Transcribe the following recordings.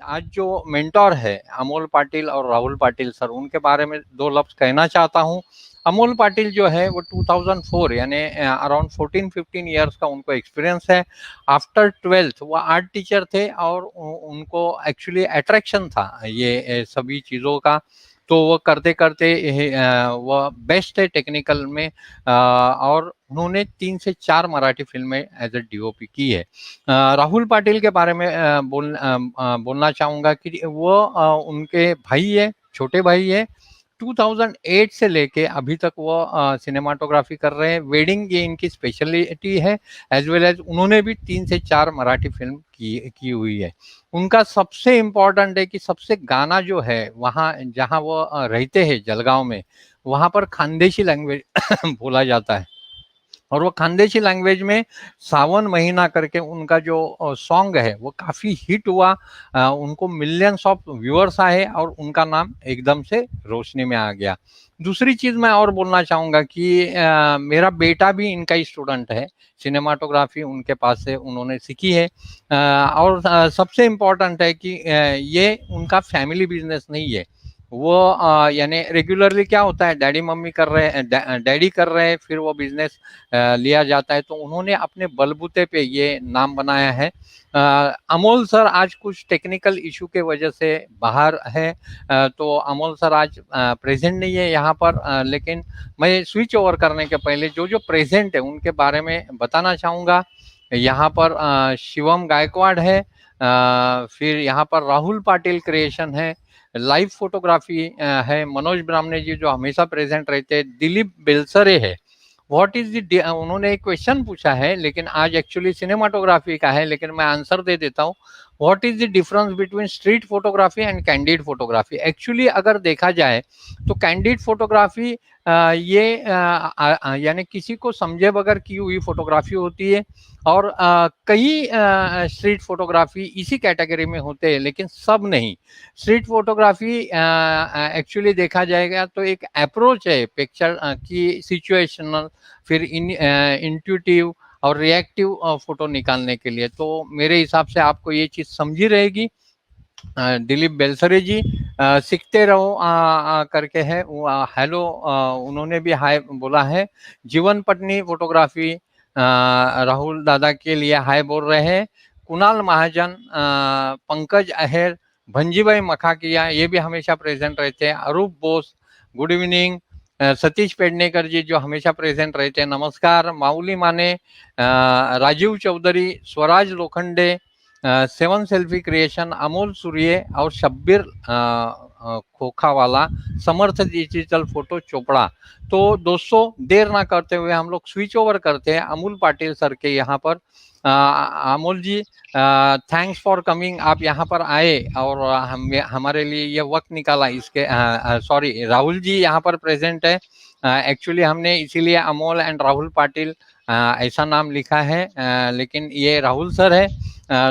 आज जो मेंटोर है अमोल पाटिल और राहुल पाटिल सर, उनके बारे में दो लफ्ज कहना चाहता हूँ। अमोल पाटिल जो है वो 2004 यानी अराउंड 14-15 ईयर्स का उनको एक्सपीरियंस है। आफ्टर 12th वो आर्ट टीचर थे और उनको एक्चुअली अट्रैक्शन था ये सभी चीज़ों का। तो वो करते करते वो बेस्ट है टेक्निकल में, और उन्होंने 3 से 4 मराठी फिल्में एज ए डीओपी की है। राहुल पाटिल के बारे में बोलना चाहूँगा कि वो उनके भाई है, छोटे भाई है। 2008 से लेके अभी तक वो सिनेमाटोग्राफी कर रहे हैं। वेडिंग ये इनकी स्पेशलिटी है, एज वेल एज उन्होंने भी 3 से 4 मराठी फिल्म की हुई है। उनका सबसे इम्पोर्टेंट है कि सबसे गाना जो है वहाँ जहाँ वो रहते हैं जलगांव में, वहाँ पर खानदेशी लैंग्वेज बोला जाता है। और वो खानदेशी लैंग्वेज में सावन महीना करके उनका जो सॉन्ग है वो काफ़ी हिट हुआ। उनको मिलियंस ऑफ व्यूअर्स आए और उनका नाम एकदम से रोशनी में आ गया। दूसरी चीज़ मैं और बोलना चाहूँगा कि मेरा बेटा भी इनका ही स्टूडेंट है। सिनेमाटोग्राफी उनके पास से उन्होंने सीखी है। और सबसे इम्पोर्टेंट है कि ये उनका फैमिली बिजनेस नहीं है। वो यानी रेगुलरली क्या होता है, डैडी मम्मी कर रहे हैं, डैडी कर रहे हैं, फिर वो बिजनेस लिया जाता है। तो उन्होंने अपने बलबूते पे ये नाम बनाया है। अमोल सर आज कुछ टेक्निकल इशू के वजह से बाहर है, तो अमोल सर आज प्रेजेंट नहीं है यहाँ पर। लेकिन मैं स्विच ओवर करने के पहले जो जो प्रेजेंट है उनके बारे में बताना चाहूँगा। यहाँ पर शिवम गायकवाड़ है, फिर यहाँ पर राहुल पाटिल क्रिएशन है, लाइव फोटोग्राफी है मनोज ब्राह्मणे जी जो हमेशा प्रेजेंट रहते हैं, दिलीप बेलसरे है। व्हाट इज द, उन्होंने एक क्वेश्चन पूछा है लेकिन आज एक्चुअली सिनेमाटोग्राफी का है, लेकिन मैं आंसर दे देता हूँ। What is the difference between street photography and candid photography? Actually अगर देखा जाए तो कैंडिड फोटोग्राफी ये यानी किसी को समझे बगैर की हुई फोटोग्राफी होती है। और कई स्ट्रीट फोटोग्राफी इसी कैटेगरी में होते हैं, लेकिन सब नहीं। स्ट्रीट फोटोग्राफी एक्चुअली देखा जाएगा तो एक अप्रोच है पिक्चर की सिचुएशनल, फिर इंट्यूटिव और रिएक्टिव फोटो निकालने के लिए। तो मेरे हिसाब से आपको ये चीज़ समझी रहेगी। दिलीप बेलसरे जी सीखते रहो करके है वो, हेलो उन्होंने भी हाय बोला है। जीवन पत्नी फोटोग्राफी राहुल दादा के लिए हाय बोल रहे हैं। कुणाल महाजन, पंकज अहेर, भंजीभाई मखाकिया ये भी हमेशा प्रेजेंट रहते हैं। Arup Bose, good evening. सतीश पेडनेकर जी जो हमेशा प्रेजेंट रहते हैं, नमस्कार। Mauli Mane, Rajiv Chaudhary, Swaraj Lokhande, seven selfie creation, Amol Surya और शब्बीर खोखावाला, समर्थ डिजिटल फोटो चोपड़ा। तो दोस्तों देर ना करते हुए हम लोग स्विच ओवर करते हैं अमोल पाटिल सर के यहाँ पर। अमोल जी थैंक्स फॉर कमिंग, आप यहाँ पर आए और हमारे लिए ये वक्त निकाला। इसके सॉरी राहुल जी यहाँ पर प्रेजेंट है। एक्चुअली हमने इसीलिए अमोल एंड राहुल पाटिल ऐसा नाम लिखा है, लेकिन ये राहुल सर है।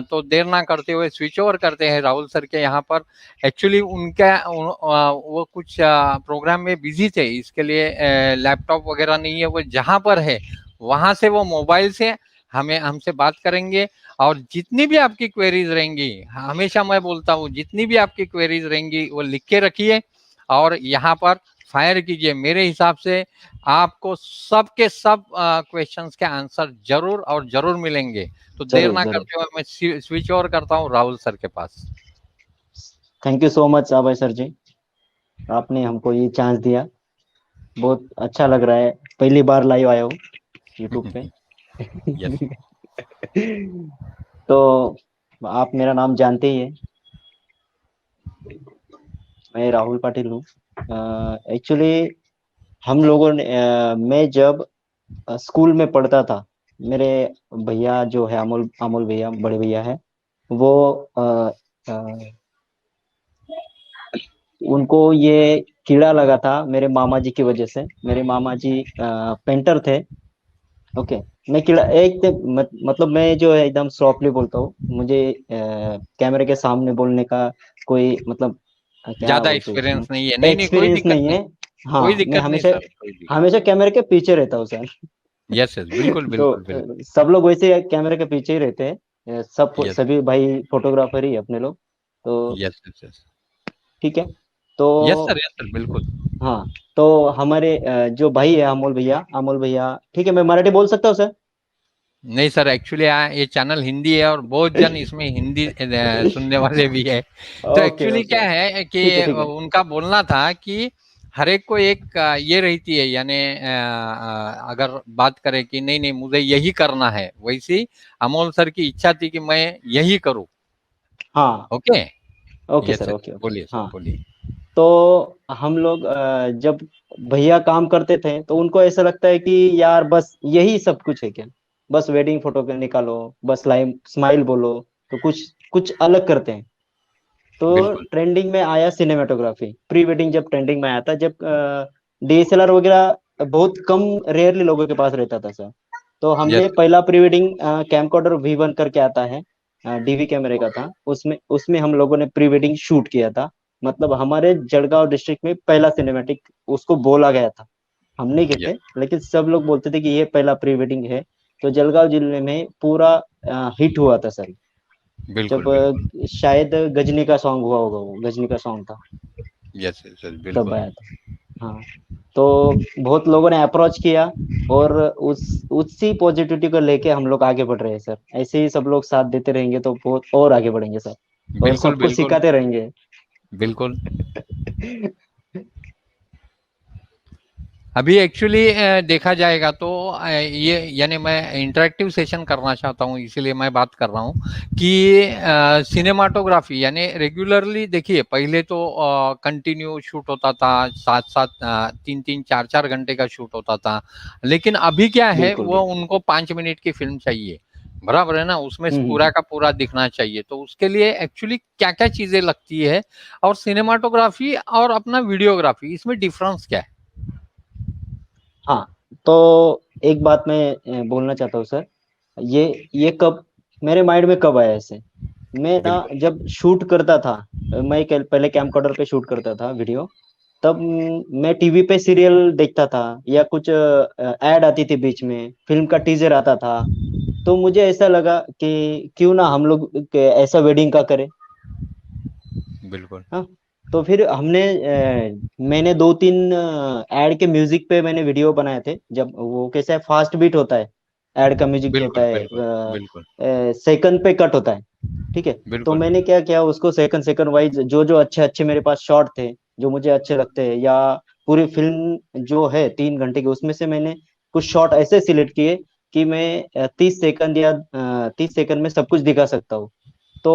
तो देर ना करते हुए स्विच ओवर करते हैं राहुल सर के यहाँ पर। एक्चुअली वो कुछ प्रोग्राम में बिजी थे, इसके लिए लैपटॉप वगैरह नहीं है। वो जहाँ पर है वहाँ से वो मोबाइल से हमसे बात करेंगे। और जितनी भी आपकी क्वेरीज रहेंगी, हमेशा मैं बोलता हूँ जितनी भी आपकी क्वेरीज रहेंगी वो लिख के रखिए और यहाँ पर फायर कीजिए। मेरे हिसाब से आपको सब के सब क्वेश्चंस के आंसर जरूर और जरूर मिलेंगे। तो देर जरूर ना जरूर। करते हुए मैं स्विच ओवर करता हूँ राहुल सर के पास। Thank you so much Abhay sir ji, आपने हमको ये चांस दिया, बहुत अच्छा लग रहा है। पहली बार लाइव आया हूँ यूट्यूब पे। यस। तो आप मेरा नाम जानते ही है, मैं राहुल पाटिल हूँ। एक्चुअली हम लोगों ने मैं जब स्कूल में पढ़ता था, मेरे भैया जो है अमोल अमोल भैया, बड़े भैया है, वो अ, उनको ये कीड़ा लगा था मेरे मामा जी की वजह से। मेरे मामा जी पेंटर थे। ओके। मैं कीड़ा मतलब मैं जो है एकदम सॉफ्टली बोलता हूँ, मुझे कैमरे के सामने बोलने का कोई मतलब क्या ज्यादा बोलते हैं एक्सपीरियंस नहीं है, उसमें, नहीं नहीं कोई एक्सपीरियंस दिक्कत नहीं नहीं, है। कोई हाँ, मैं दिक्कत नहीं हमेशा सर, कोई दिक्कत। हमेशा कैमरे के पीछे रहता हूँ सर। यस यस, बिल्कुल तो बिल्कुल बिल्कुल। सब लोग वैसे कैमरे के पीछे ही रहते हैं, सब यस। सभी भाई फोटोग्राफर ही अपने लोग। तो यस यस यस। ठीक है। यस तो सर बिल्कुल। हाँ, तो हमारे जो भाई है अमोल भैया, ठीक है, मैं मराठी बोल सकता हूँ सर? नहीं सर, एक्चुअली ये चैनल हिंदी है और बहुत जन इसमें हिंदी सुनने वाले भी है। तो ओके एक्चुअली ओके, क्या है कि ठीक है ठीक है। उनका बोलना था कि हर एक को एक ये रहती है, यानी अगर बात करें कि नहीं नहीं मुझे यही करना है, वैसी अमोल सर की इच्छा थी कि मैं यही करूं। हाँ, okay. Okay yes sir, sir, okay okay, बोलिए सर हाँ। बोलिए। तो हम लोग जब भैया काम करते थे तो उनको ऐसा लगता है कि यार बस यही सब कुछ है क्या, बस वेडिंग फोटो निकालो, बस लाइव स्माइल बोलो, तो कुछ कुछ अलग करते हैं। तो बिल्कुल। ट्रेंडिंग में आया सिनेमेटोग्राफी, प्री वेडिंग जब ट्रेंडिंग में आया था, जब डीएसएलआर वगैरह बहुत कम, रेयरली लोगों के पास रहता था सर। तो हमने यस पहला प्री वेडिंग कैमकॉर्डर V1 करके आता है, डीवी कैमरे का था, उसमें उसमें हम लोगों ने प्री वेडिंग शूट किया था। मतलब हमारे जलगांव डिस्ट्रिक्ट में पहला सिनेमैटिक उसको बोला गया था। हम नहीं गए थे, यस। लेकिन सब लोग बोलते थे कि ये पहला प्री वेडिंग है। तो जलगांव जिले में पूरा हिट हुआ था सर। जब बिल्कुल बिल्कुल। शायद गजनी का सॉन्ग हुआ होगा, वो गजनी का सॉन्ग था, यस यस यस तब बिल्कुल। आया था। हाँ, तो बहुत लोगों ने अप्रोच किया, और उस उसी पॉजिटिविटी को लेके हम लोग आगे बढ़ रहे हैं सर। ऐसे ही सब लोग साथ देते रहेंगे तो बहुत और आगे बढ़ेंगे सर, और बिल्कुल सबको बिल्कुल। सिखाते रहेंगे। बिल्कुल। अभी एक्चुअली देखा जाएगा तो ये यानी मैं इंटरेक्टिव सेशन करना चाहता हूँ, इसीलिए मैं बात कर रहा हूँ कि सिनेमाटोग्राफी यानी रेगुलरली देखिए, पहले तो कंटिन्यू शूट होता था, सात सात 3 3 4 4 घंटे का शूट होता था। लेकिन अभी क्या है, बिल्कुल वो बिल्कुल। उनको 5 मिनट की फिल्म चाहिए, बराबर है ना, उसमें पूरा हम्म। का पूरा दिखना चाहिए। तो उसके लिए एक्चुअली क्या क्या चीजें लगती है, और सिनेमाटोग्राफी और अपना वीडियोग्राफी, इसमें डिफरेंस क्या है? हाँ, तो एक बात मैं बोलना चाहता हूँ सर। ये कब मेरे माइंड में कब आया ऐसे, मैं ना बिल्कुल जब शूट करता था, मैं पहले कैमकॉर्डर पे शूट करता था वीडियो। तब मैं टीवी पे सीरियल देखता था, या कुछ ऐड आती थी बीच में, फिल्म का टीजर आता था। तो मुझे ऐसा लगा कि क्यों ना हम लोग ऐसा वेडिंग का करें। बिल्कुल। हाँ, तो फिर मैंने 2 3 ऐड के म्यूजिक पे मैंने वीडियो बनाए थे। जब वो कैसा है, फास्ट बीट होता है, ऐड का म्यूजिक जो होता बिल्कुल, है बिल्कुल, बिल्कुल, सेकंड पे कट होता है, ठीक है। तो बिल्कुल, मैंने क्या किया, उसको सेकंड सेकंड वाइज जो जो अच्छे अच्छे मेरे पास शॉट थे, जो मुझे अच्छे लगते हैं, या पूरी फिल्म जो है 3 घंटे की, उसमें से मैंने कुछ शॉट ऐसे सिलेक्ट किए कि मैं 30 सेकंड या 30 सेकंड में सब कुछ दिखा सकता हूँ। तो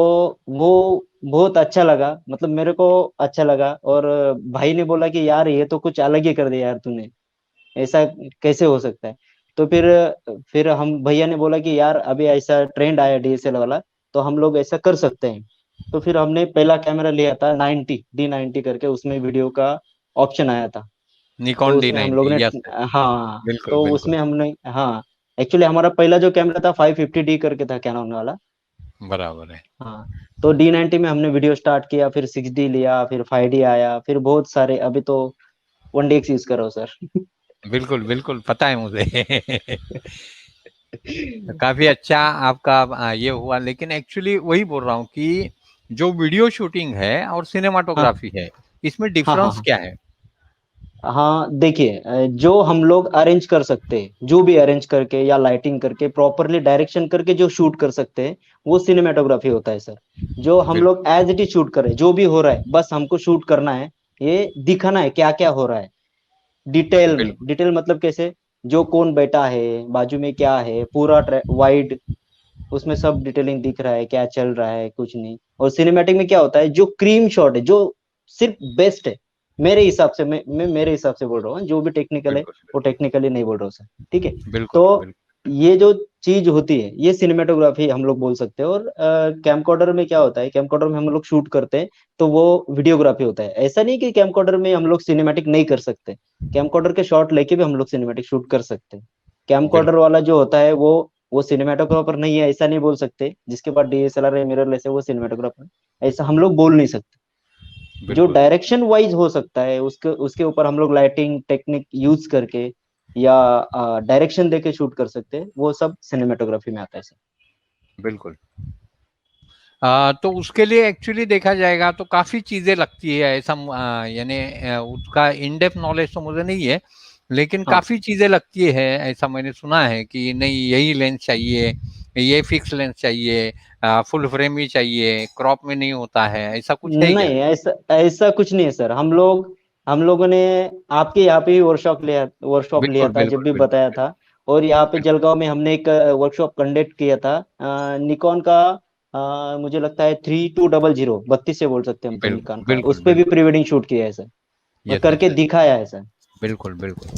वो बहुत अच्छा लगा, मतलब मेरे को अच्छा लगा। और भाई ने बोला कि यार ये तो कुछ अलग ही कर दिया यार तूने, ऐसा कैसे हो सकता है। तो फिर हम भैया ने बोला कि यार अभी ऐसा ट्रेंड आया डीएसएल वाला, तो हम लोग ऐसा कर सकते हैं। तो फिर हमने पहला कैमरा लिया था 90 D90 करके, उसमें वीडियो का ऑप्शन आया था। तो निकॉन डी उसमें हम लोग नाइनटी, ने, यस, हाँ, बिल्कुल, तो बिल्कुल, उसमें हमने, हाँ, एक्चुअली हमारा पहला जो कैमरा था 550D करके था, कैनन वाला। बराबर है। हाँ, तो D90 में हमने वीडियो स्टार्ट किया, फिर 6D लिया, फिर 5D आया, फिर बहुत सारे, अभी तो 1DX यूज कर रहा हूँ सर। बिल्कुल, बिल्कुल, पता है मुझे। काफ़ी अच्छा आपका ये हुआ, लेकिन एक्चुअली वही बोल रहा हूँ कि जो वीडियो शूटिंग है और हाँ सिनेमाटोग्राफी है, इसमें हाँ हाँ डिफरेंस हाँ। क्या है? हाँ, देखिए, जो हम लोग अरेंज कर सकते हैं, जो भी अरेंज करके या लाइटिंग करके प्रॉपरली डायरेक्शन करके जो शूट कर सकते हैं, वो सिनेमेटोग्राफी होता है सर। जो हम बिल्कुल, लोग एज इट इज शूट करें, जो भी हो रहा है बस हमको शूट करना है, ये दिखाना है क्या क्या हो रहा है, डिटेल में। बिल्कुल, डिटेल मतलब कैसे, जो कौन बैठा है, बाजू में क्या है, पूरा वाइड, उसमें सब डिटेलिंग दिख रहा है, क्या चल रहा है, कुछ नहीं। और सिनेमैटिक में क्या होता है, जो क्रीम शॉट है, जो सिर्फ बेस्ट है, मेरे हिसाब से, मैं मेरे हिसाब से बोल रहा हूँ, जो भी टेक्निकल है बिल्कुल, वो टेक्निकली नहीं बोल रहा हूँ सर, ठीक है। बिल्कुल, तो बिल्कुल, ये जो चीज होती है, ये सिनेमेटोग्राफी हम लोग बोल सकते हैं। और कैमकॉर्डर में क्या होता है, कैमकॉर्डर में हम लोग शूट करते हैं, तो वो वीडियोग्राफी होता है। ऐसा नहीं कि कैमकॉर्डर में हम लोग सिनेमैटिक नहीं कर सकते, कैमकॉर्डर के शॉट लेके भी हम लोग सिनेमैटिक शूट कर सकते हैं। कैमकॉर्डर बिल्कुल, वाला जो होता है वो सिनेमाटोग्राफर नहीं है, ऐसा नहीं बोल सकते। जिसके पास डीएसएलआर है, मिररलेस है, वो सिनेमाटोग्राफर, ऐसा हम लोग बोल नहीं सकते। जो बिल्कुल, डायरेक्शन वाइज हो सकता है, उसके उसके ऊपर हम लोग लाइटिंग टेक्निक यूज करके, या डायरेक्शन देके शूट कर सकते हैं, वो सब सिनेमाटोग्राफी में आता है सर। बिल्कुल। तो उसके लिए एक्चुअली देखा जाएगा तो काफी चीजें लगती है ऐसा, यानी उसका इन डेप्थ नॉलेज तो मुझे नहीं है, लेकिन हाँ काफी चीजें लगती है ऐसा मैंने सुना है कि नहीं यही लेंस चाहिए, ये फिक्स लेंस चाहिए, फुल फ्रेम ही चाहिए, क्रॉप में नहीं होता है, ऐसा कुछ है क्या? नहीं, ऐसा ऐसा कुछ नहीं है सर। हम लोगों ने आपके यहाँ पे ही वर्कशॉप लिया बिल्कुल था जब बिल्कुल भी बताया बिल्कुल था। और यहाँ पे बिल्कुल जलगांव में हमने एक वर्कशॉप कंडक्ट किया था, निकॉन का। मुझे लगता है 3200, 32 से बोल सकते हैं हम तो, बिल्कुल निकॉन का। बिल्कुल उस पे भी बिल्कुल। प्री वेडिंग शूट किया है सर, और यस यस करके यस। दिखाया है सर। बिल्कुल बिल्कुल।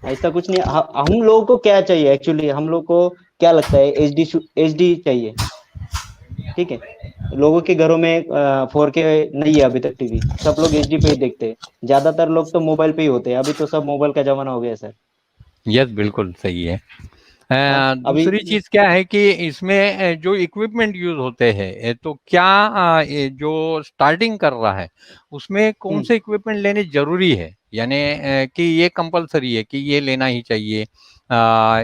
ऐसा कुछ नहीं। हम लोगों को क्या चाहिए एक्चुअली, हम लोग को क्या लगता है, एचडी चाहिए। ठीक है। लोगों के घरों में 4K नहीं है अभी तक टीवी, सब लोग एचडी पे ही देखते हैं। ज्यादातर लोग तो मोबाइल पे ही होते हैं, अभी तो सब मोबाइल का जमाना हो गया है सर। यस बिल्कुल सही है। हाँ अभी। दूसरी चीज क्या है कि इसमें जो इक्विपमेंट यूज होते हैं, तो क्या ये जो स्टार्टिंग कर रहा है उसमें कौन हम्म, से इक्विपमेंट लेने जरूरी है, यानी कि ये कंपलसरी है कि ये लेना ही चाहिए?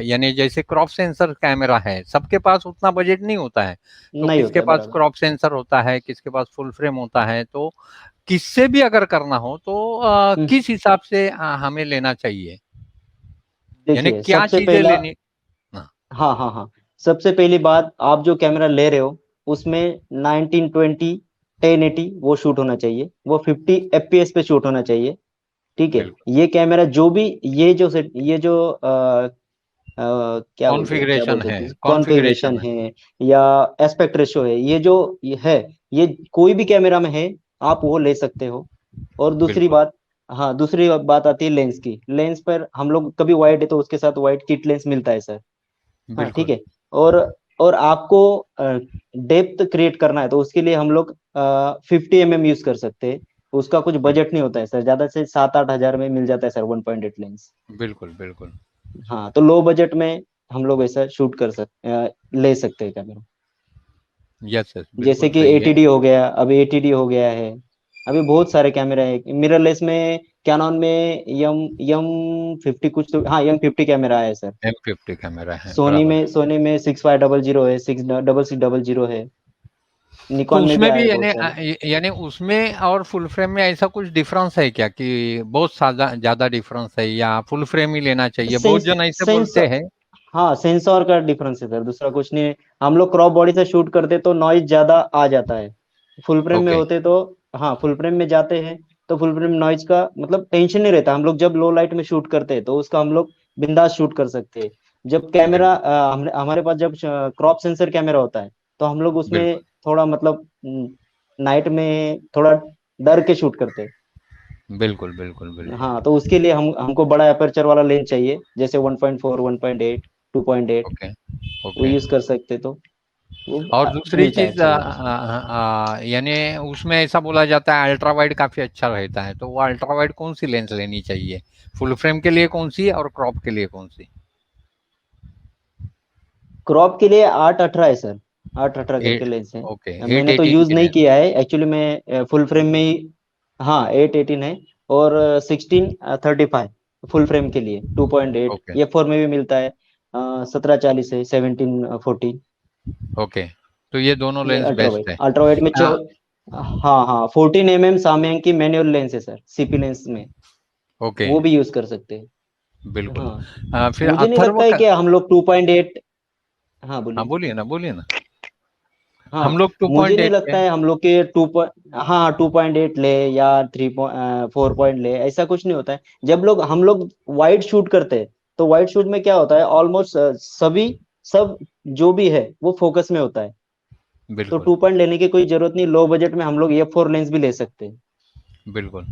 यानी जैसे क्रॉप सेंसर कैमरा है, सबके पास उतना बजट नहीं होता है, तो नहीं होता किसके है पास बराबर। क्रॉप सेंसर होता है, किसके पास फुल फ्रेम होता है, तो किससे भी अगर करना हो तो हम्म, किस हिसाब से हमें लेना चाहिए, यानी देखिए क्या सबसे चीजें पहला। लेनी? हाँ, हाँ हाँ हाँ। सबसे पहली बात, आप जो कैमरा ले रहे हो उसमें 1920 1080 वो शूट होना चाहिए, वो 50 FPS पे शूट होना चाहिए। ठीक है। बिल्कुल। ये कैमरा जो भी, ये जो क्या बोलते हैं, क्या बोल कॉन्फ़िगरेशन है, सकते हैं, कॉन्फ़िगरेशन कॉन्फ़िगरेशन है। है या एस्पेक्ट रेशियो है, ये है, ये कोई भी कैमरा में है, आप वो ले सकते हो। और दूसरी बिल्कुल, बात, हाँ दूसरी बात आती है लेंस की। लेंस पर हम लोग कभी वाइड है तो उसके साथ वाइड किट लेंस मिलता है सर। हाँ ठीक बिल्कुल, है। और और आपको डेप्थ क्रिएट करना है तो उसके लिए हम लोग 50 mm यूज कर सकते हैं। उसका कुछ बिल बजट नहीं होता है सर, ज्यादा से 7-8 हजार में मिल जाता है सर 1.8 लेंस। बिल्कुल, बिल्कुल। हाँ तो लो बजट में हम लोग ऐसा शूट ले सकते हैं कैमरा। यस, यस, जैसे बिल्कुल कि सही है। एटीडी हो गया, अभी एटीडी हो गया है। अभी बहुत सारे कैमरे हैं मिररलेस में। कैनन में यम 50 कुछ तो, हाँ यम 50 कैमरा है सर। M50 कैमरा है, बराबर। सोनी में 6500 है, 6600 है। तो निकॉन में भी उसमें आए भी बहुत सारे। यानी उसमें और फुल फ्रेम में ऐसा कुछ डिफरेंस है क्या कि बहुत ज़्यादा ज़्यादा डिफरेंस है, या फुल फ्रेम ही लेना चाहिए? बहुत सेंस जन ऐसे सेंस बोलते हैं। हाँ सेंसर का डिफरेंस है सर, दूसरा कुछ नहीं है। हम लोग क्रॉप बॉडी से शूट करते तो नॉइज ज्यादा आ जाता है। फुल फ्रेम में ओके, होते तो, हाँ फुल फ्रेम में जाते हैं तो फुल फ्रेम नॉइज का मतलब टेंशन नहीं रहता। हम लोग जब लो लाइट में शूट करते हैं तो उसका हम लोग बिंदास शूट कर सकते हैं। जब कैमरा बिल्कुल, हमारे पास जब क्रॉप सेंसर कैमरा होता है तो हम लोग उसमें बिल्कुल, थोड़ा मतलब नाइट में थोड़ा डर के शूट करते हैं। बिल्कुल, बिल्कुल, बिल्कुल। हाँ तो उसके लिए हमको बड़ा अपर्चर वाला लेंस चाहिए, जैसे 1.4, 1.8, 2.8, ओके, वो ओके। यूज कर सकते तो वो और दूसरी मिलता है चीज अच्छा वाला। यानी उसमें ऐसा बोला जाता है अल्ट्रा वाइड काफी अच्छा रहता है, तो वो अल्ट्रा वाइड कौन सी लेंस लेनी चाहिए? फुल फ्रेम के लिए कौन सी और क्रॉप के लिए कौन सी? क्रॉप के लिए 8-18 है सर, 8-18 करके एट लेंस है। ओके, एट मैंने तो एटीन यूज के नहीं लिए। किया है एक्चुअली, मैं फुल फ्रेम में ही। हाँ 818 है। और 1635 फुल फ्रेम के लिए 2.8, ओके, F4 में भी मिलता है। 1740 है, 1740। ओके। तो ये दोनों ये लेंस बेस्ट है। अल्ट्रा वाइड में आ, हाँ हाँ 14 mm सामयांक की मैनुअल लेंस है सर, सीपी लेंस में। ओके, वो भी यूज कर सकते हैं। बिल्कुल। हाँ फिर मुझे नहीं अथर्व लगता है का। कि हम लोग 2.8। हाँ हाँ, बोलिए। बोलिए ना, बोलिए ना। हम हाँ लोग टू मुझे पॉइंट नहीं एट लगता के। है हम लोग के हाँ 2.8 ले या 4 पॉइंट ले, ऐसा कुछ नहीं होता है। जब हम लोग वाइड शूट करते हैं तो वाइड शूट में क्या होता है, ऑलमोस्ट सभी सब जो भी है वो फोकस में होता है। तो बिल्कुल, 2 पॉइंट लेने की कोई जरूरत नहीं, लो बजट में हम लोग F4 लेंस भी ले सकते हैं। बिल्कुल।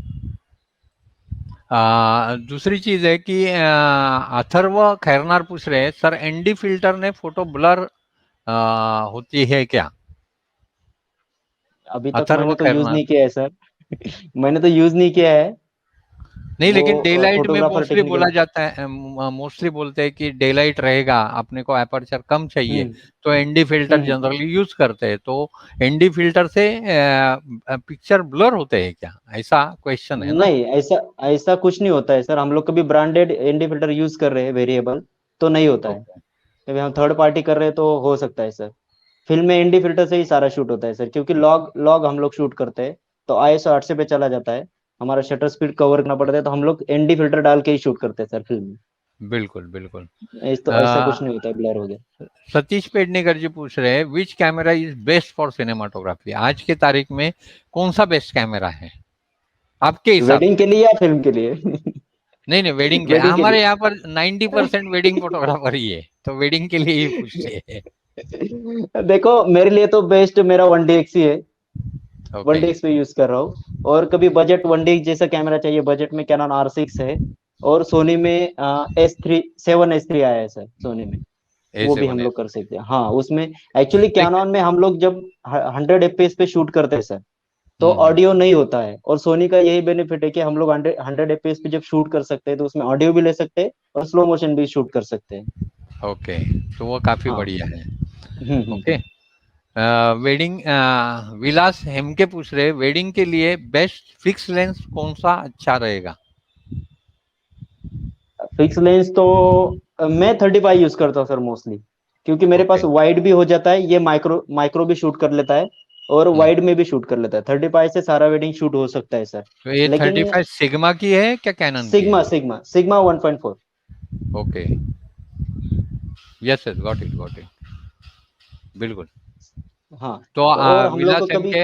दूसरी चीज है कि अथर्व खैरनार पूछ रहे हैं, सर एनडी फिल्टर ने फोटो ब्लर होती है क्या? अभी तक अथर्व मैंने तो यूज खैरनार। नहीं किया है सर। मैंने तो यूज नहीं किया है। नहीं, वो लेकिन डे लाइट में फोटोग्राफर मोस्टली बोला टेक्निकल। जाता है, मोस्टली बोलते हैं कि डे लाइट रहेगा, अपने को अपर्चर कम चाहिए, हम्म तो एनडी फिल्टर हम्म। जनरली यूज करते हैं। तो एनडी फिल्टर से पिक्चर ब्लर होते हैं क्या, ऐसा क्वेश्चन है ना? नहीं, ऐसा ऐसा कुछ नहीं होता है सर। हम लोग कभी ब्रांडेड एनडी फिल्टर यूज कर रहे हैं वेरिएबल, तो नहीं होता है। ओके, कभी हम थर्ड पार्टी कर रहे हैं तो हो सकता है सर। फिल्म में एनडी फिल्टर से ही सारा शूट होता है सर, क्योंकि लॉग लॉग हम लोग शूट करते हैं तो आईएसओ 800 पे चला जाता है, हमारा शटर स्पीड कवर करना पड़ता है, तो हम लोग एनडी फिल्टर डाल के ही शूट करते हैं सर फिल्म में। बिल्कुल बिल्कुल। तो ऐसा कुछ अ, नहीं होता, ब्लर हो गया। सतीश पेडनेकर जी पूछ रहे हैं which camera is best for cinematography, आज के तारीख में कौन सा बेस्ट कैमरा है आपके हिसाब वेडिंग से? के लिए या फिल्म के लिए? नहीं नहीं, वेडिंग के, वेडिंग के हमारे लिए। यहाँ पर 90% वेडिंग फोटोग्राफर ही है, तो वेडिंग के लिए ही पूछते हैं। देखो मेरे लिए तो बेस्ट मेरा 1DX ही है, ओके 1DX पे यूज कर रहा हूँ। और कभी बजट 1DX जैसा कैमरा चाहिए बजट में, कैनन R6 है, और सोनी में S3 7S3 आया है सर सोनी में, वो भी हम A7S। लोग कर सकते हैं। हाँ उसमें एक्चुअली कैनन में हम लोग जब 100 FPS पे शूट करते हैं सर, तो हम्म। ऑडियो नहीं होता है, और सोनी का यही बेनिफिट है कि हम लोग 100 FPS पे जब शूट कर सकते हैं तो उसमें ऑडियो भी ले सकते हैं और स्लो मोशन भी शूट कर सकते हैं। ओके, तो वो काफी हाँ। बढ़िया है। हम्म। ओके। वेडिंग, विलास हेमके पूछ रहे वेडिंग के लिए बेस्ट फिक्स लेंस कौन सा अच्छा रहेगा? फिक्स लेंस तो मैं 35 यूज करता हूँ सर मोस्टली, क्योंकि मेरे पास ओके। वाइड भी हो जाता है, ये माइक्रो माइक्रो भी शूट कर लेता है और वाइड में भी शूट कर लेता है। 35 से सारा वेडिंग शूट हो सकता है सर। तो ये लेकिन 35 सिग्मा की है क्या कैनन की है? Sigma sigma sigma 1.4। Okay, yes yes, got it, बिल्कुल। हाँ। तो तो और हम लोग विलास को एम कभी के,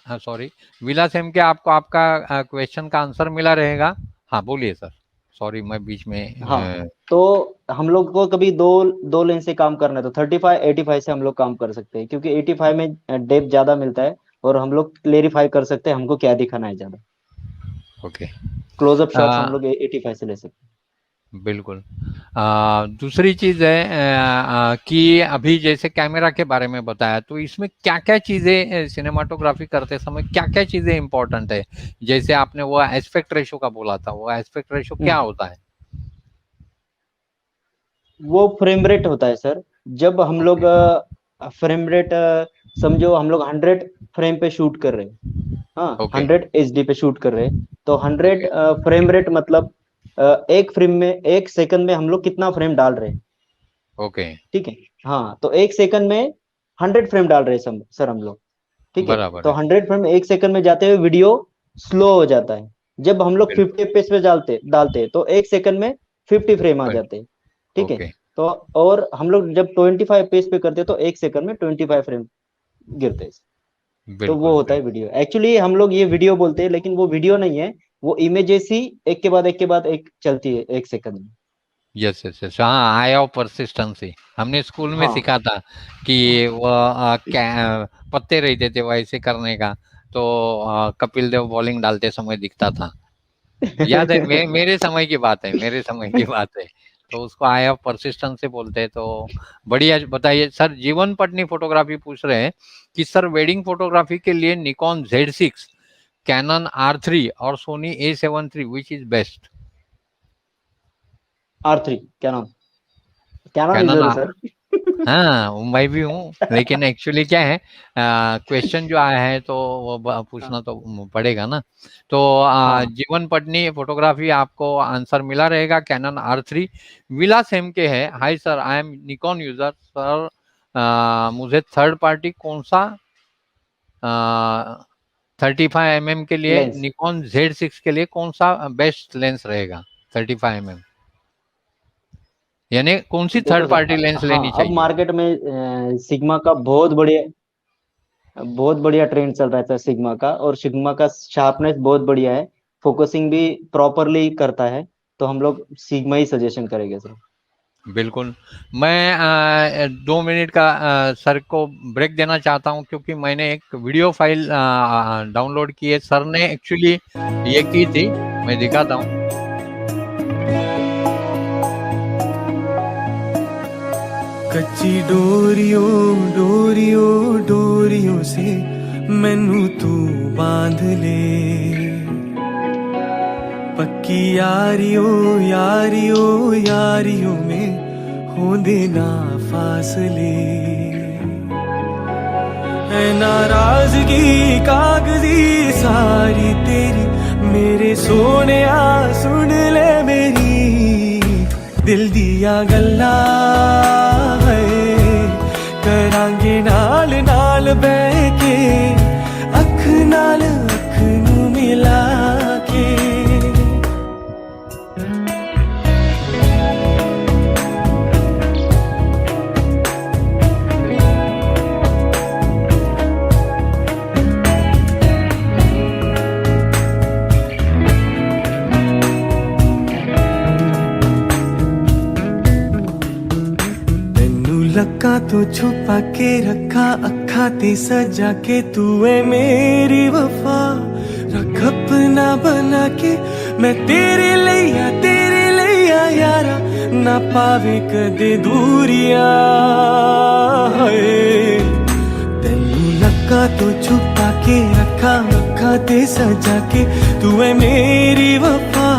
हाँ सॉरी, विलास एम के, आपको आपका क्वेश्चन का आंसर मिला रहेगा। हाँ बोलिए सर, सॉरी मैं बीच में हाँ, तो हम लोग को कभी दो दो लेंस से काम करना है तो 35 85 से हम लोग काम कर सकते हैं, क्योंकि 85 में डेप्थ ज्यादा मिलता है और हम लोग क्लेरिफाई कर सकते हैं हमको क्या दिखाना है ज्यादा। ओके। क्लोजअप शॉट्स हम लोग 85 से ले सकते हैं। बिल्कुल। दूसरी चीज है कि अभी जैसे कैमरा के बारे में बताया, तो इसमें क्या क्या चीजें सिनेमाटोग्राफी करते समय क्या क्या चीजें इंपॉर्टेंट है? जैसे आपने वो एस्पेक्ट रेशो का बोला था, वो एस्पेक्ट रेशो क्या होता है? वो फ्रेम रेट होता है सर। जब हम लोग ओके। फ्रेम रेट, समझो हम लोग 100 फ्रेम पे शूट कर रहे हैं, हाँ ओके। 100 HD पे शूट कर रहे हैं, तो 100 ओके। फ्रेम रेट मतलब एक फ्रेम में, एक सेकंड में हम लोग कितना फ्रेम डाल रहे हैं। ओके। ठीक है। हाँ, तो एक सेकंड में 100 फ्रेम डाल रहे हैं सर हम लोग। ठीक है। बराबर तो है। 100 फ्रेम एक सेकंड में जाते हुए वीडियो स्लो हो जाता है। जब हम लोग बिल्कुल 50 FPS पे डालते डालते हैं तो एक सेकंड में 50 फ्रेम आ बिल्कुल। जाते हैं। ठीक है। ओके। तो और हम लोग जब 25 FPS पे करते हैं तो एक सेकंड में 25 फ्रेम गिरते हैं। तो वो बिल्कुल होता है बिल्कुल। वीडियो। एक्चुअली हम लोग ये वीडियो बोलते हैं, लेकिन वो वीडियो नहीं है, वो इमेजेस ही एक के बाद एक चलती है एक सेकंड में। यस यस यस, हाँ, आई ऑफ परसिस्टेंसी हमने स्कूल में हाँ। सीखा था कि वो पत्ते रहते थे वैसे करने का, तो कपिल देव बॉलिंग डालते समय दिखता था। याद है, मेरे समय की बात है, मेरे समय की बात है। तो उसको आई ऑफ परसिस्टेंस से बोलते हैं। तो बढ़िया, बताइए सर। जीवन पटनी फोटोग्राफी पूछ रहे हैं कि सर वेडिंग फोटोग्राफी के लिए निकॉन Z6, कैनन R3 और Sony A7 III which is best? R3 क्या नाम, क्या नाम कैनन, यूजर है सर? हाँ मैं भी हूँ, लेकिन एक्चुअली क्या है, क्वेश्चन जो आया है तो वो पूछना हाँ। तो पड़ेगा ना। तो हाँ। जीवन पटनी फोटोग्राफी आपको आंसर मिला रहेगा, कैनन R3। विलास एम के है, hi sir I am Nikon user sir, मुझे थर्ड पार्टी कौन सा 35 mm के लिए, लेंस निकॉन Z6 के लिए कौन सा बेस्ट लेंस रहेगा? 35 mm यानी कौन सी देखो थर्ड सर, पार्टी लेंस हाँ लेनी अब चाहिए? मार्केट में सिग्मा का बहुत बढ़िया ट्रेंड चल रहा है सिग्मा का, और सिग्मा का शार्पनेस बहुत बढ़िया है, फोकसिंग भी प्रॉपरली करता है, तो हम लोग सिग्मा ही सजेशन करेंगे सर। बिल्कुल। मैं 2 मिनट का सर को ब्रेक देना चाहता हूं, क्योंकि मैंने एक वीडियो फाइल डाउनलोड की है, सर ने एक्चुअली ये की थी, मैं दिखाता हूं। कच्ची डोरियों डोरियों डोरियों से मैनू तू बांध ले, पक्की यारियों यारियों यारियों में होंदे ना फासले, है नाराजगी कागजी सारी तेरी, मेरे सोने सुन ले मेरी दिल दिया गल्ला है, करांगे ना लक्का तो छुपा के रखा अखा ते सजा के तू है मेरी वफा रख अपना बना के मैं तेरे लिया यारा ना पावे कदे दूरिया तेनू लक्का तो छुपा के रखा अखा ते सजा के तू है मेरी वफा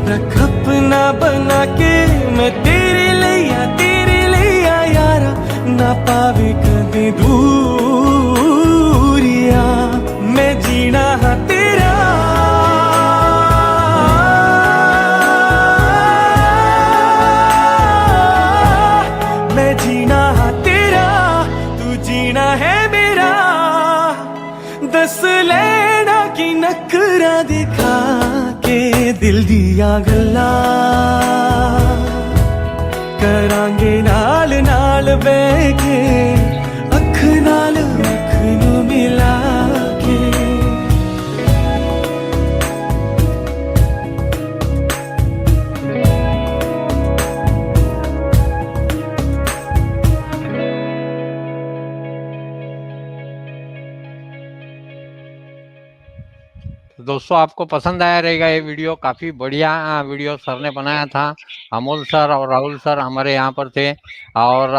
रख अपना बना के मैं तेरे लिया यारा ना पावे कदे दूरिया मैं जीना हाँ तेरा मैं जीना हाँ तेरा तू जीना है मेरा दस लेना की नखरा दिखा के दिल दिया गल्ला करांगे नाल नाल बह के अख नाल अख नू मिला के तो दोस्तों आपको पसंद आया रहेगा ये वीडियो। काफ़ी बढ़िया वीडियो सर ने बनाया था। अमोल सर और राहुल सर हमारे यहाँ पर थे और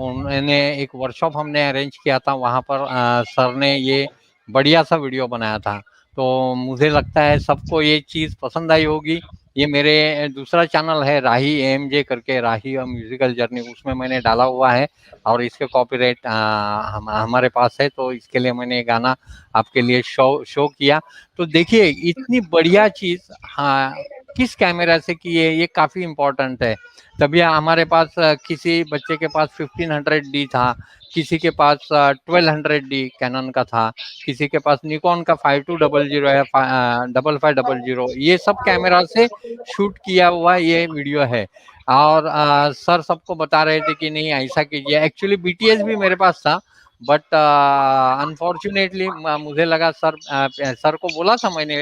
उन्होंने एक वर्कशॉप हमने अरेंज किया था, वहाँ पर सर ने ये बढ़िया सा वीडियो बनाया था। तो मुझे लगता है सबको ये चीज़ पसंद आई होगी। ये मेरे दूसरा चैनल है राही AMJ करके, राही म्यूजिकल जर्नी, उसमें मैंने डाला हुआ है और इसके कॉपीराइट हमारे पास है, तो इसके लिए मैंने गाना आपके लिए शो किया। तो देखिए इतनी बढ़िया चीज़ हाँ किस कैमरा से की है, ये काफ़ी इम्पोर्टेंट है। तभी हमारे पास किसी बच्चे के पास 1500D था, किसी के पास 1200D कैनन का था, किसी के पास निकॉन का 5200 है, 5500, ये सब कैमरा से शूट किया हुआ ये वीडियो है। और सर सबको बता रहे थे कि नहीं ऐसा कीजिए। एक्चुअली BTS भी मेरे पास था, बट अनफॉर्चुनेटली मुझे लगा सर को बोला था, मैंने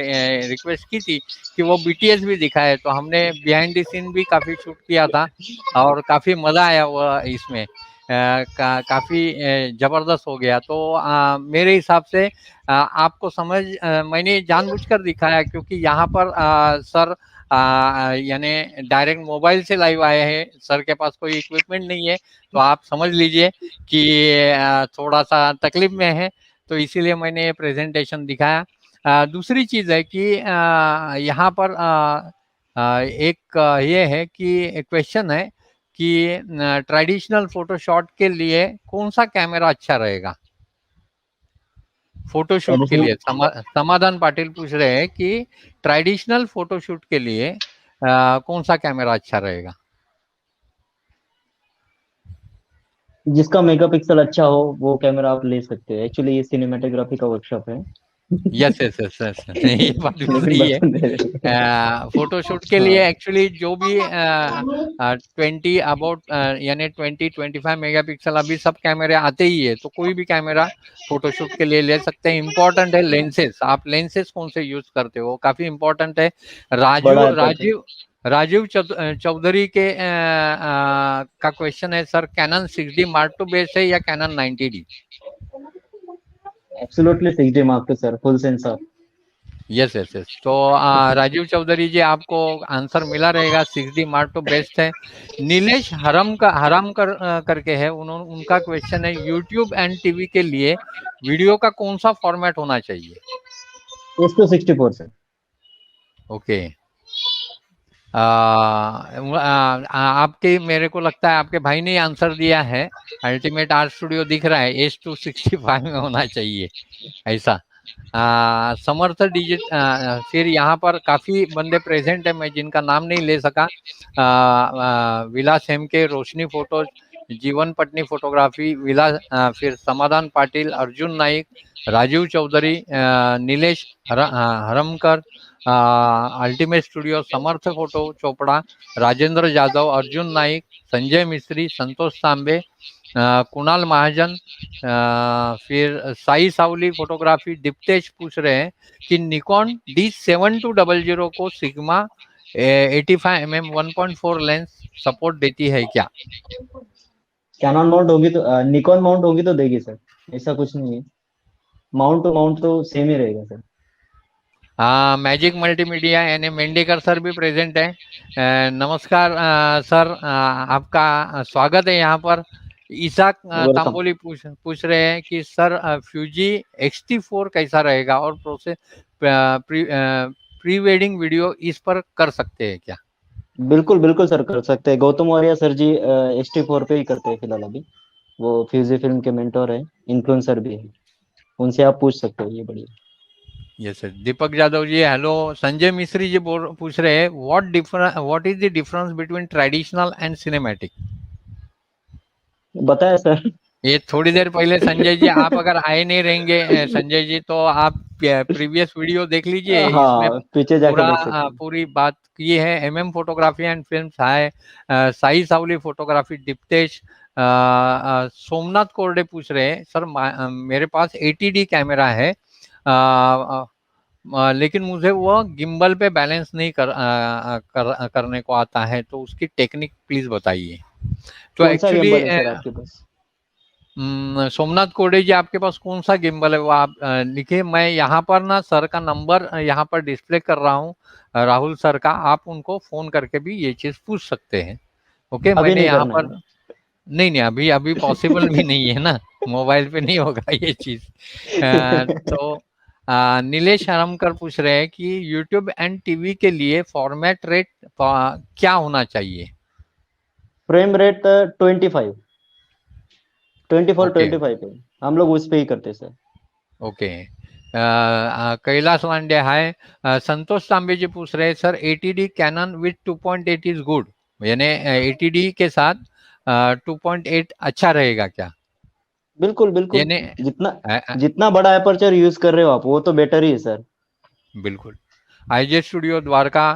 रिक्वेस्ट की थी कि वो BTS भी दिखाए, तो हमने बिहाइंड द सीन भी काफ़ी शूट किया था और काफ़ी मज़ा आया वो इसमें। काफ़ी ज़बरदस्त हो गया। तो मेरे हिसाब से आपको मैंने जानबूझकर दिखाया क्योंकि यहाँ पर सर यानी डायरेक्ट मोबाइल से लाइव आए हैं, सर के पास कोई इक्विपमेंट नहीं है, तो आप समझ लीजिए कि थोड़ा सा तकलीफ में है, तो इसीलिए मैंने ये प्रेजेंटेशन दिखाया। दूसरी चीज़ है कि यहाँ पर एक ये है कि क्वेश्चन है कि ट्रेडिशनल फोटोशॉट के लिए कौन सा कैमरा अच्छा रहेगा फोटोशूट के लिए। समाधान पाटिल पूछ रहे हैं कि ट्रेडिशनल फोटोशूट के लिए कौन सा कैमरा अच्छा रहेगा। जिसका मेगापिक्सल अच्छा हो वो कैमरा आप ले सकते हैं। एक्चुअली ये सिनेमेटोग्राफी का वर्कशॉप है। यस ये बात भी सही है। फोटोशूट के लिए एक्चुअली जो भी 20 अबाउट यानी 20-25 मेगापिक्सल अभी सब कैमरे आते ही है, तो कोई भी कैमरा फोटोशूट के लिए ले सकते हैं। इम्पोर्टेंट है लेंसेज, आप लेंसेज कौन से यूज करते हो काफी इम्पोर्टेंट है। राजीव चौधरी के का क्वेश्चन है sir, Canon 6D Mark II best है या Canon 90D? Absolutely 6D Mark II sir, full sensor. Yes. तो राजीव चौधरी जी आपको आंसर मिला रहेगा, 6D Mark II बेस्ट है। नीलेश करके है, उनका क्वेश्चन है यूट्यूब एंड टीवी के लिए वीडियो का कौन सा फॉर्मेट होना चाहिए? S264 sir. ओके। आपके मेरे को लगता है आपके भाई ने आंसर दिया है, अल्टीमेट आर्ट स्टूडियो दिख रहा है, S265 में होना चाहिए ऐसा। समर्थ डिजिट फिर यहाँ पर काफ़ी बंदे प्रेजेंट है, मैं जिनका नाम नहीं ले सका। विलास हेमके रोशनी फोटोज, जीवन पटनी फोटोग्राफी, फिर समाधान पाटिल, अर्जुन नाइक, राजीव चौधरी, नीलेश हरमकर, अल्टीमेट स्टूडियो, समर्थ फोटो चोपड़ा, राजेंद्र यादव, अर्जुन नाइक, संजय मिस्त्री, संतोष सांबे, कुणाल महाजन, फिर साई सावली फोटोग्राफी। दीप्तेश पूछ रहे हैं कि निकॉन D7200 को सिग्मा 85mm 1.4 लेंस सपोर्ट देती है क्या? कैनन माउंट होगी तो निकॉन माउंट होगी तो देगी सर, ऐसा कुछ नहीं है, माउंट टू माउंट तो सेम ही रहेगा सर। हाँ, मैजिक मल्टीमीडिया यानी मेंडेकर सर भी प्रेजेंट है। नमस्कार सर, आपका स्वागत है यहाँ पर। ईसाक वेलकम। तांबोली पूछ रहे हैं कि सर फ्यूजी X-T4 कैसा रहेगा और प्रोसेस प्री वेडिंग वीडियो इस पर कर सकते हैं क्या? बिल्कुल बिल्कुल सर, कर सकते हैं। गौतम मौर्य सर जी HT4 पे ही करते हैं फिलहाल अभी, वो फ्यूजी फिल्म के मेंटोर है, इन्फ्लुएंसर भी है, उनसे आप पूछ सकते हो, ये बढ़िया। Yes sir. Deepak Yadav ji hello. Sanjay Mishri ji पूछ रहे हैं what is the difference between traditional and cinematic? बताया सर। ये थोड़ी देर पहले संजय जी, आप अगर आए नहीं रहेंगे संजय जी, तो आप प्रीवियस वीडियो देख लीजिए, इसमें हाँ, पीछे जाके पूरा देख सकते हैं। पूरी बात की है। फोटोग्राफी एंड फिल्म्स है, साई सावली फोटोग्राफी, दीप्तेश। सोमनाथ कोरडे पूछ रहे हैं सर मेरे पास 80D कैमरा है, लेकिन मुझे वो गिम्बल पे बैलेंस नहीं करने को आता है, तो उसकी टेक्निक प्लीज बताइए। तो कौन सा एक्चुअली गिम्बल है सर आपके पास? सोमनाथ कोडे जी, आपके पास कौन सा गिम्बल है वो आप लिखिए। मैं यहाँ पर ना सर का नंबर यहाँ पर डिस्प्ले कर रहा हूँ, राहुल सर का, आप उनको फोन करके भी ये चीज पूछ सकते हैं। ओके, अभी मैंने नहीं यहाँ करना है पर ना? नहीं नहीं, अभी अभी पॉसिबल भी नहीं है ना, मोबाइल पे नहीं होगा ये चीज। तो नीलेश हरमकर पूछ रहे हैं कि यूट्यूब एंड टीवी के लिए फॉर्मेट रेट क्या होना चाहिए? फ्रेम रेट 25, 24 ओके 25 पे हम लोग उस पे ही करते हैं सर। ओके। कैलाश लांडे है। संतोष तांबे जी पूछ रहे हैं sir 80D Canon with 2.8 is good, यानी 80D के साथ 2.8 अच्छा रहेगा क्या? बिल्कुल बिल्कुल, यानी जितना अ, अ, जितना बड़ा एपर्चर यूज कर रहे हो आप, वो तो बेटर ही है सर। बिल्कुल। आईजे स्टूडियो द्वारका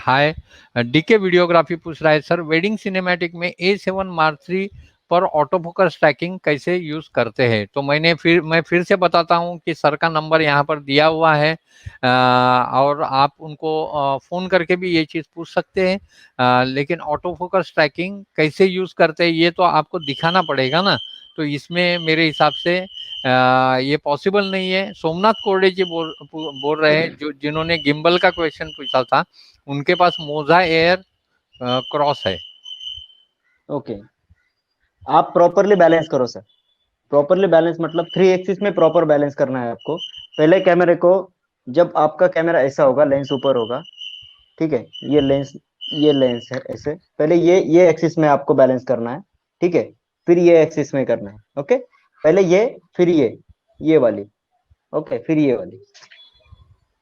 हाय। डीके वीडियोग्राफी पूछ रहा है सर वेडिंग सिनेमैटिक में A7 Mark III पर ऑटो फोकस ट्रैकिंग कैसे यूज करते हैं? तो मैं फिर से बताता हूं कि सर का नंबर यहाँ पर दिया हुआ है, और आप उनको फोन करके भी ये चीज पूछ सकते हैं। लेकिन ऑटो फोकस ट्रैकिंग कैसे यूज करते हैं ये तो आपको दिखाना पड़ेगा ना, तो इसमें मेरे हिसाब से ये पॉसिबल नहीं है। सोमनाथ कोरडे जी बोल रहे हैं, जो जिन्होंने गिम्बल का क्वेश्चन पूछा था, उनके पास मोजा एयर क्रॉस है। ओके, आप प्रॉपरली बैलेंस करो सर। प्रॉपरली बैलेंस मतलब 3 एक्सिस में प्रॉपर बैलेंस करना है आपको। पहले कैमरे को, जब आपका कैमरा ऐसा होगा, लेंस ऊपर होगा, ठीक है, ये लेंस है ऐसे, पहले ये एक्सिस में आपको बैलेंस करना है, ठीक है, फिर ये एक्सिस में करना है। ओके, पहले ये, फिर ये वाली, ओके, फिर ये वाली,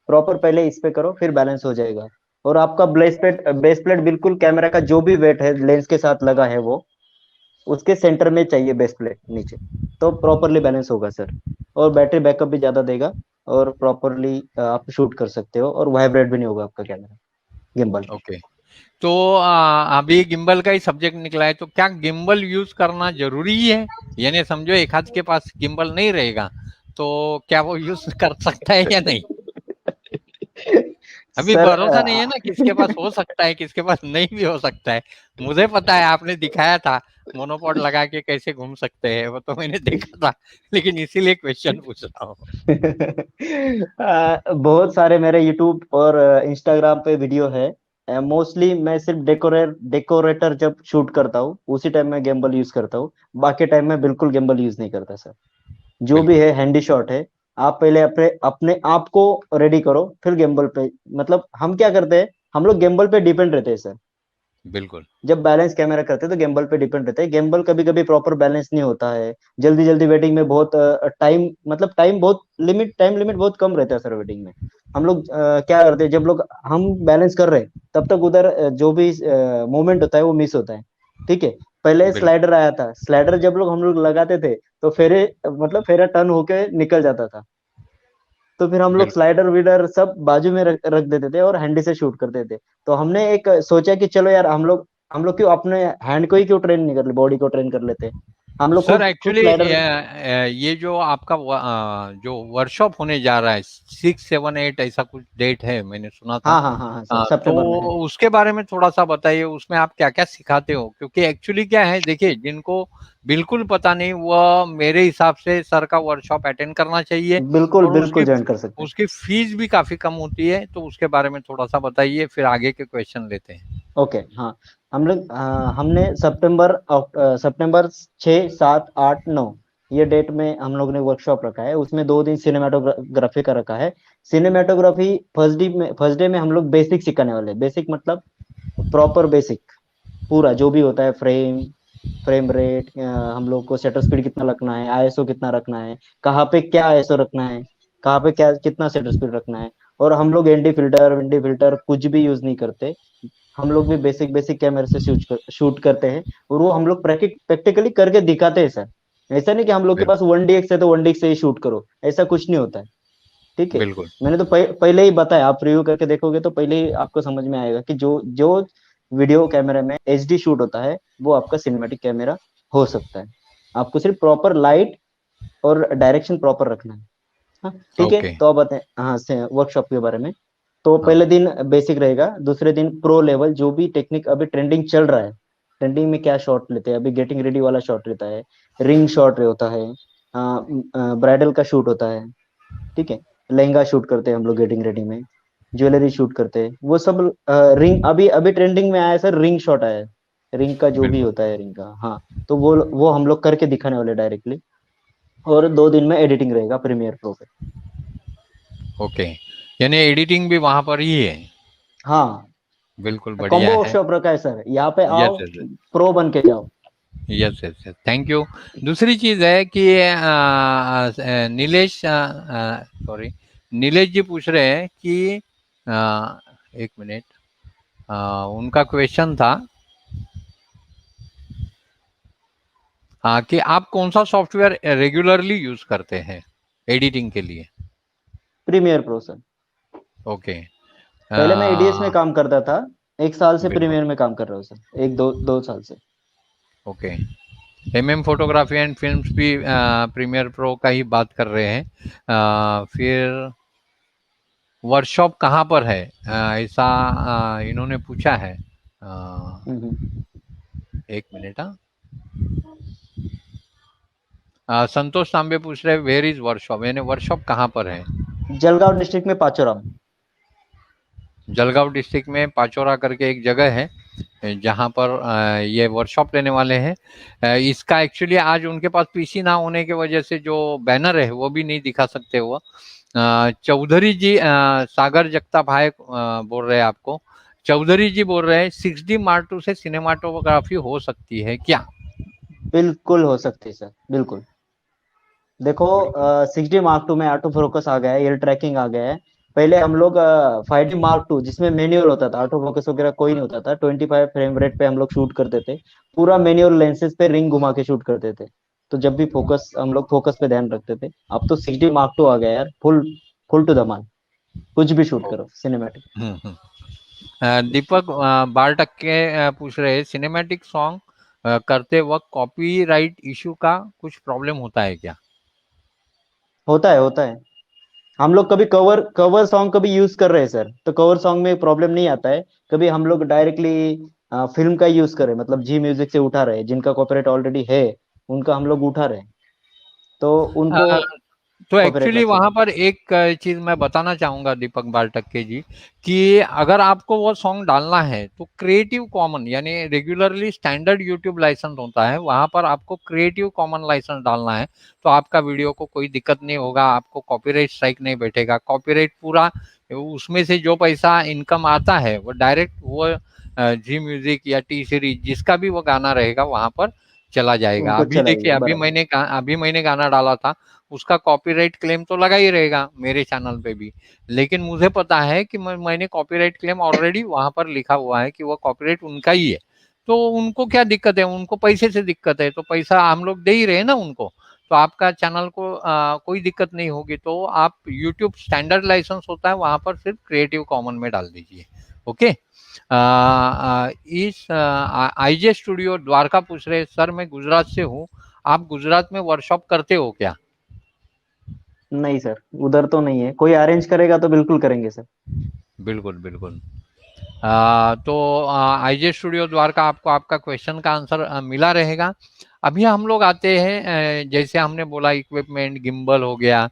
प्रॉपर पहले इस पे करो, फिर बैलेंस हो जाएगा। और आपका बेस प्लेट बिल्कुल कैमरा का जो भी वेट है लेंस के साथ लगा है, वो उसके सेंटर में चाहिए बेस प्लेट नीचे, तो प्रॉपरली बैलेंस होगा सर। और बैटरी बैकअप भी ज्यादा देगा, और प्रॉपरली आप शूट कर सकते हो, और वाइब्रेट भी नहीं होगा आपका कैमरा, गिम्बल। ओके। तो अभी गिम्बल का ही सब्जेक्ट निकला है, तो क्या गिम्बल यूज करना जरूरी है? यानी समझो एक हाथ के पास गिम्बल नहीं रहेगा, तो क्या वो यूज कर सकता है या नहीं? अभी सर भरोसा नहीं है ना, किसके पास हो सकता है, किसके पास नहीं भी हो सकता है। मुझे पता है, आपने दिखाया था मोनोपोड लगा के कैसे घूम सकते हैं, वो तो मैंने देखा था, लेकिन इसीलिए क्वेश्चन पूछ रहा हूँ। बहुत सारे मेरे यूट्यूब और इंस्टाग्राम पे वीडियो है। मोस्टली मैं सिर्फ डेकोरेटर जब शूट करता हूँ, उसी टाइम मैं गिम्बल यूज करता हूँ। बाकी टाइम में बिल्कुल गिम्बल यूज नहीं करता सर। जो भी बिल्कुल है हैंडी शॉट है, आप पहले अपने अपने आप को रेडी करो, फिर गिम्बल पे। मतलब हम क्या करते हैं, हम लोग गिम्बल पे डिपेंड रहते हैं सर। बिल्कुल जब बैलेंस कैमरा करते हैं तो गिम्बल पे डिपेंड रहते हैं। गिम्बल कभी कभी प्रॉपर बैलेंस नहीं होता है, जल्दी जल्दी वेडिंग में बहुत टाइम, मतलब टाइम लिमिट बहुत कम रहता है सर वेडिंग में। हम लोग क्या करते हैं, जब लोग हम बैलेंस कर रहे हैं, तब तक उधर जो भी मोमेंट होता है वो मिस होता है, ठीक है। पहले बिल्कुल स्लाइडर आया था, स्लाइडर जब हम लोग लगाते थे, तो फेरे, मतलब फेरा टर्न होके निकल जाता था, तो फिर हम लोग बिल्कुल स्लाइडर वीडर सब बाजू में रख देते थे और हैंडी से शूट करते थे। तो हमने एक सोचा कि चलो यार, हम लोग क्यों अपने हैंड को ही क्यों ट्रेन नहीं कर ले, बॉडी को ट्रेन कर लेते। हम लोग सर खुद एक्चुअली स्लाइडर। ये जो आपका जो वर्कशॉप होने जा रहा है 6, 7, 8 ऐसा कुछ डेट है मैंने सुना था। हाँ हाँ हाँ हाँ सर, तो सितंबर में है। उसके बारे में थोड़ा सा बताइए, उसमें आप क्या क्या सिखाते हो? क्योंकि एक्चुअली क्या है, देखिए जिनको बिल्कुल पता नहीं वह मेरे हिसाब से सर का वर्कशॉप अटेंड करना चाहिए। बिल्कुल और बिल्कुल ज्वाइन कर सकते हैं। उसकी फीस भी काफी कम होती है, तो उसके बारे में थोड़ा सा बताइए, फिर आगे के क्वेश्चन लेते हैं। ओके हाँ। हम लोग हमने सितंबर 6, 7, 8, 9 ये डेट में हम लोग ने वर्कशॉप रखा है। उसमें 2 दिन सिनेमाटोग्राफी का रखा है। सिनेमाटोग्राफी फर्स्ट डे में हम लोग बेसिक सिखाने वाले हैं। बेसिक मतलब प्रॉपर बेसिक, पूरा जो भी होता है, फ्रेम रेट, हम लोग को शटर स्पीड कितना रखना है, आईएसओ कितना रखना है, कहाँ पे क्या आईएसओ रखना है, कहाँ पे क्या कितना शटर स्पीड रखना है। और हम लोग एनडी फिल्टर विंडी फिल्टर कुछ भी यूज नहीं करते। हम लोग भी बेसिक बेसिक कैमरे से शूट करते हैं। और वो हम लोग प्रैक्टिकली करके दिखाते हैं सर। ऐसा नहीं कि हम लोग के बिल- पास 1DX है तो 1DX से ही शूट करो, ऐसा कुछ नहीं होता है। ठीक है। बिल्कुल। मैंने तो पहले ही बताया, आप रिव्यू करके देखोगे तो पहले ही आपको समझ में आएगा कि जो जो वीडियो कैमरे में एचडी शूट होता है वो आपका सिनेमैटिक कैमरा हो सकता है। आपको सिर्फ प्रॉपर लाइट और डायरेक्शन प्रॉपर रखना है। हाँ ठीक है, ओके। तो अब आते हैं हाँ से वर्कशॉप के बारे में। तो हाँ। पहले दिन बेसिक रहेगा, दूसरे दिन प्रो लेवल जो भी टेक्निक अभी ट्रेंडिंग चल रहा है। ट्रेंडिंग में क्या शॉट लेते हैं अभी, गेटिंग रेडी वाला शॉट रहता है, रिंग शॉट होता है, ब्राइडल का शूट होता है। ठीक है। लहंगा शूट करते हैं हम लोग गेटिंग रेडी में, ज्वेलरी शूट करते हैं वो सब। रिंग अभी अभी ट्रेंडिंग में आया है सर, रिंग शॉट आया है। रिंग का जो भी बिल्कुल। होता है रिंग का, हाँ। तो वो हम लोग करके दिखाने वाले डायरेक्टली। और 2 दिन में एडिटिंग रहेगा प्रीमियर प्रो पे। ओके, यानी एडिटिंग भी वहां पर ही है। हाँ, बिल्कुल बढ़िया कॉम्बो है। वर्कशॉप रखा है सर, यहाँ पे यस आओ, यस प्रो बन के जाओ। Yes yes yes, thank you. दूसरी चीज है कि नीलेश, सॉरी, नीलेश जी पूछ रहे हैं कि एक मिनट, उनका क्वेश्चन था कि आप कौन सा सॉफ्टवेयर रेगुलरली यूज करते हैं एडिटिंग के लिए? Premiere Pro sir. ओके। पहले मैं एडीएस में काम करता था, 1 साल से बिल्कुल। प्रीमियर में काम कर रहा हूँ सर, एक दो 2 साल से। ओके। फोटोग्राफी एंड फिल्म्स भी प्रीमियर प्रो का ही बात कर रहे हैं। फिर वर्कशॉप कहाँ पर है, ऐसा इन्होंने पूछा है। हम्म। एक मिनट। संतोष तांबे पूछ रहे वेयर इज वर्कशॉप, यानी वर्कशॉप कहाँ पर है? जलगांव डिस्ट्रिक्ट में पाचोराम। जलगांव डिस्ट्रिक्ट में पाचोरा करके एक जगह है, जहाँ पर ये वर्कशॉप लेने वाले हैं। इसका एक्चुअली आज उनके पास पीसी ना होने की वजह से जो बैनर है वो भी नहीं दिखा सकते हुआ। चौधरी जी, सागर जगताप भाई बोल रहे हैं आपको। चौधरी जी बोल रहे हैं 6D Mark II से सिनेमाटोग्राफी हो सकती है क्या? बिल्कुल हो सकती है सर, बिल्कुल। देखो, बिल्कुल। 6D Mark II में ऑटो फोकस आ गया है, एयर ट्रैकिंग आ गया है। पहले हम लोग 5D Mark II जिसमें मैनुअल होता था, ऑटो फोकस वगैरह कोई नहीं होता था, 25 फ्रेम रेट पे हम लोग शूट करते थे। पूरा मैनुअल लेंसेज पे रिंग घुमा के शूट करते थे। तो जब भी फोकस, हम लोग फोकस पे ध्यान रखते थे। अब तो 6D Mark II आ गया यार, फुल फुल टू धमाल, कुछ भी शूट ओ, करो सिनेमैटिक। हम्म हम्म। दीपक बारटक्के पूछ रहे हैं सिनेमैटिक सॉन्ग करते वक्त कॉपीराइट इशू का कुछ प्रॉब्लम होता है क्या? होता है, होता है। हम लोग कभी कवर कवर सॉन्ग कभी यूज कर रहे हैं सर, तो कवर सॉन्ग में प्रॉब्लम नहीं आता है। कभी हम लोग डायरेक्टली फिल्म का यूज करें, मतलब जी म्यूजिक से उठा रहे हैं, जिनका कॉपीराइट ऑलरेडी है उनका हम लोग उठा रहे हैं, तो उनको तो कॉपीराइट एक्चुअली लग वहां सकता पर एक चीज मैं बताना चाहूंगा दीपक बालटक्के जी, कि अगर आपको वो सॉन्ग डालना है तो क्रिएटिव कॉमन, यानी रेगुलरली स्टैंडर्ड यूट्यूब लाइसेंस होता है, वहां पर आपको क्रिएटिव कॉमन लाइसेंस डालना है। तो आपका वीडियो को कोई दिक्कत नहीं होगा, आपको कॉपीराइट स्ट्राइक नहीं बैठेगा। कॉपीराइट पूरा उसमें से जो पैसा इनकम आता है वो डायरेक्ट वो जी म्यूजिक या टी सीरीज जिसका भी वो गाना रहेगा वहां पर चला है, जाएगा। उनको अभी देखिए, चलाएगा बराबर। अभी मैंने गाना डाला था, उसका कॉपीराइट क्लेम तो लगा ही रहेगा मेरे चैनल पे भी। लेकिन मुझे पता है कि मैंने कॉपीराइट क्लेम ऑलरेडी वहां पर लिखा हुआ है कि वो कॉपीराइट उनका ही है। तो उनको क्या दिक्कत है, उनको पैसे से दिक्कत है, तो पैसा हम लोग दे ही रहे हैं ना उनको। तो आपका चैनल को कोई दिक्कत नहीं होगी। तो आप यूट्यूब स्टैंडर्ड लाइसेंस होता है वहां पर सिर्फ क्रिएटिव कॉमन में डाल दीजिए। ओके। इस आईजे स्टूडियो द्वारका पूछ रहे सर, मैं गुजरात से हूँ, आप गुजरात में वर्कशॉप करते हो क्या? नहीं सर, उधर तो नहीं है। कोई अरेंज करेगा तो बिल्कुल करेंगे सर। बिल्कुल बिल्कुल। तो आईजे स्टूडियो द्वारका आपको आपका क्वेश्चन का आंसर मिला रहेगा। अभी हम लोग आते हैं, जैसे हमने बोला इक्विपमेंट गिम्बल हो गया,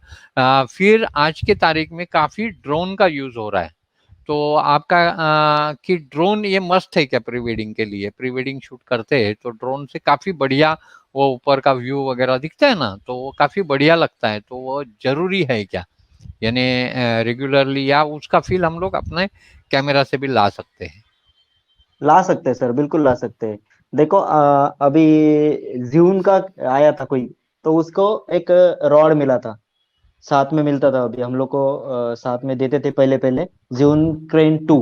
फिर आज के तारीख में काफी ड्रोन का यूज हो रहा है। तो आपका कि ड्रोन ये मस्त है क्या प्री वेडिंग के लिए? प्री वेडिंग शूट करते हैं तो ड्रोन से काफी बढ़िया वो ऊपर का व्यू वगैरह दिखता है ना, तो वो काफी बढ़िया लगता है। तो वो जरूरी है क्या, यानी रेगुलरली, या उसका फील हम लोग अपने कैमरा से भी ला सकते हैं? ला सकते हैं सर, बिल्कुल ला सकते हैं। देखो अभी ज्यून का आया था कोई, तो उसको एक रॉड मिला था, साथ में मिलता था। अभी हम लोग को साथ में देते थे पहले पहले। ज्यून क्रेन 2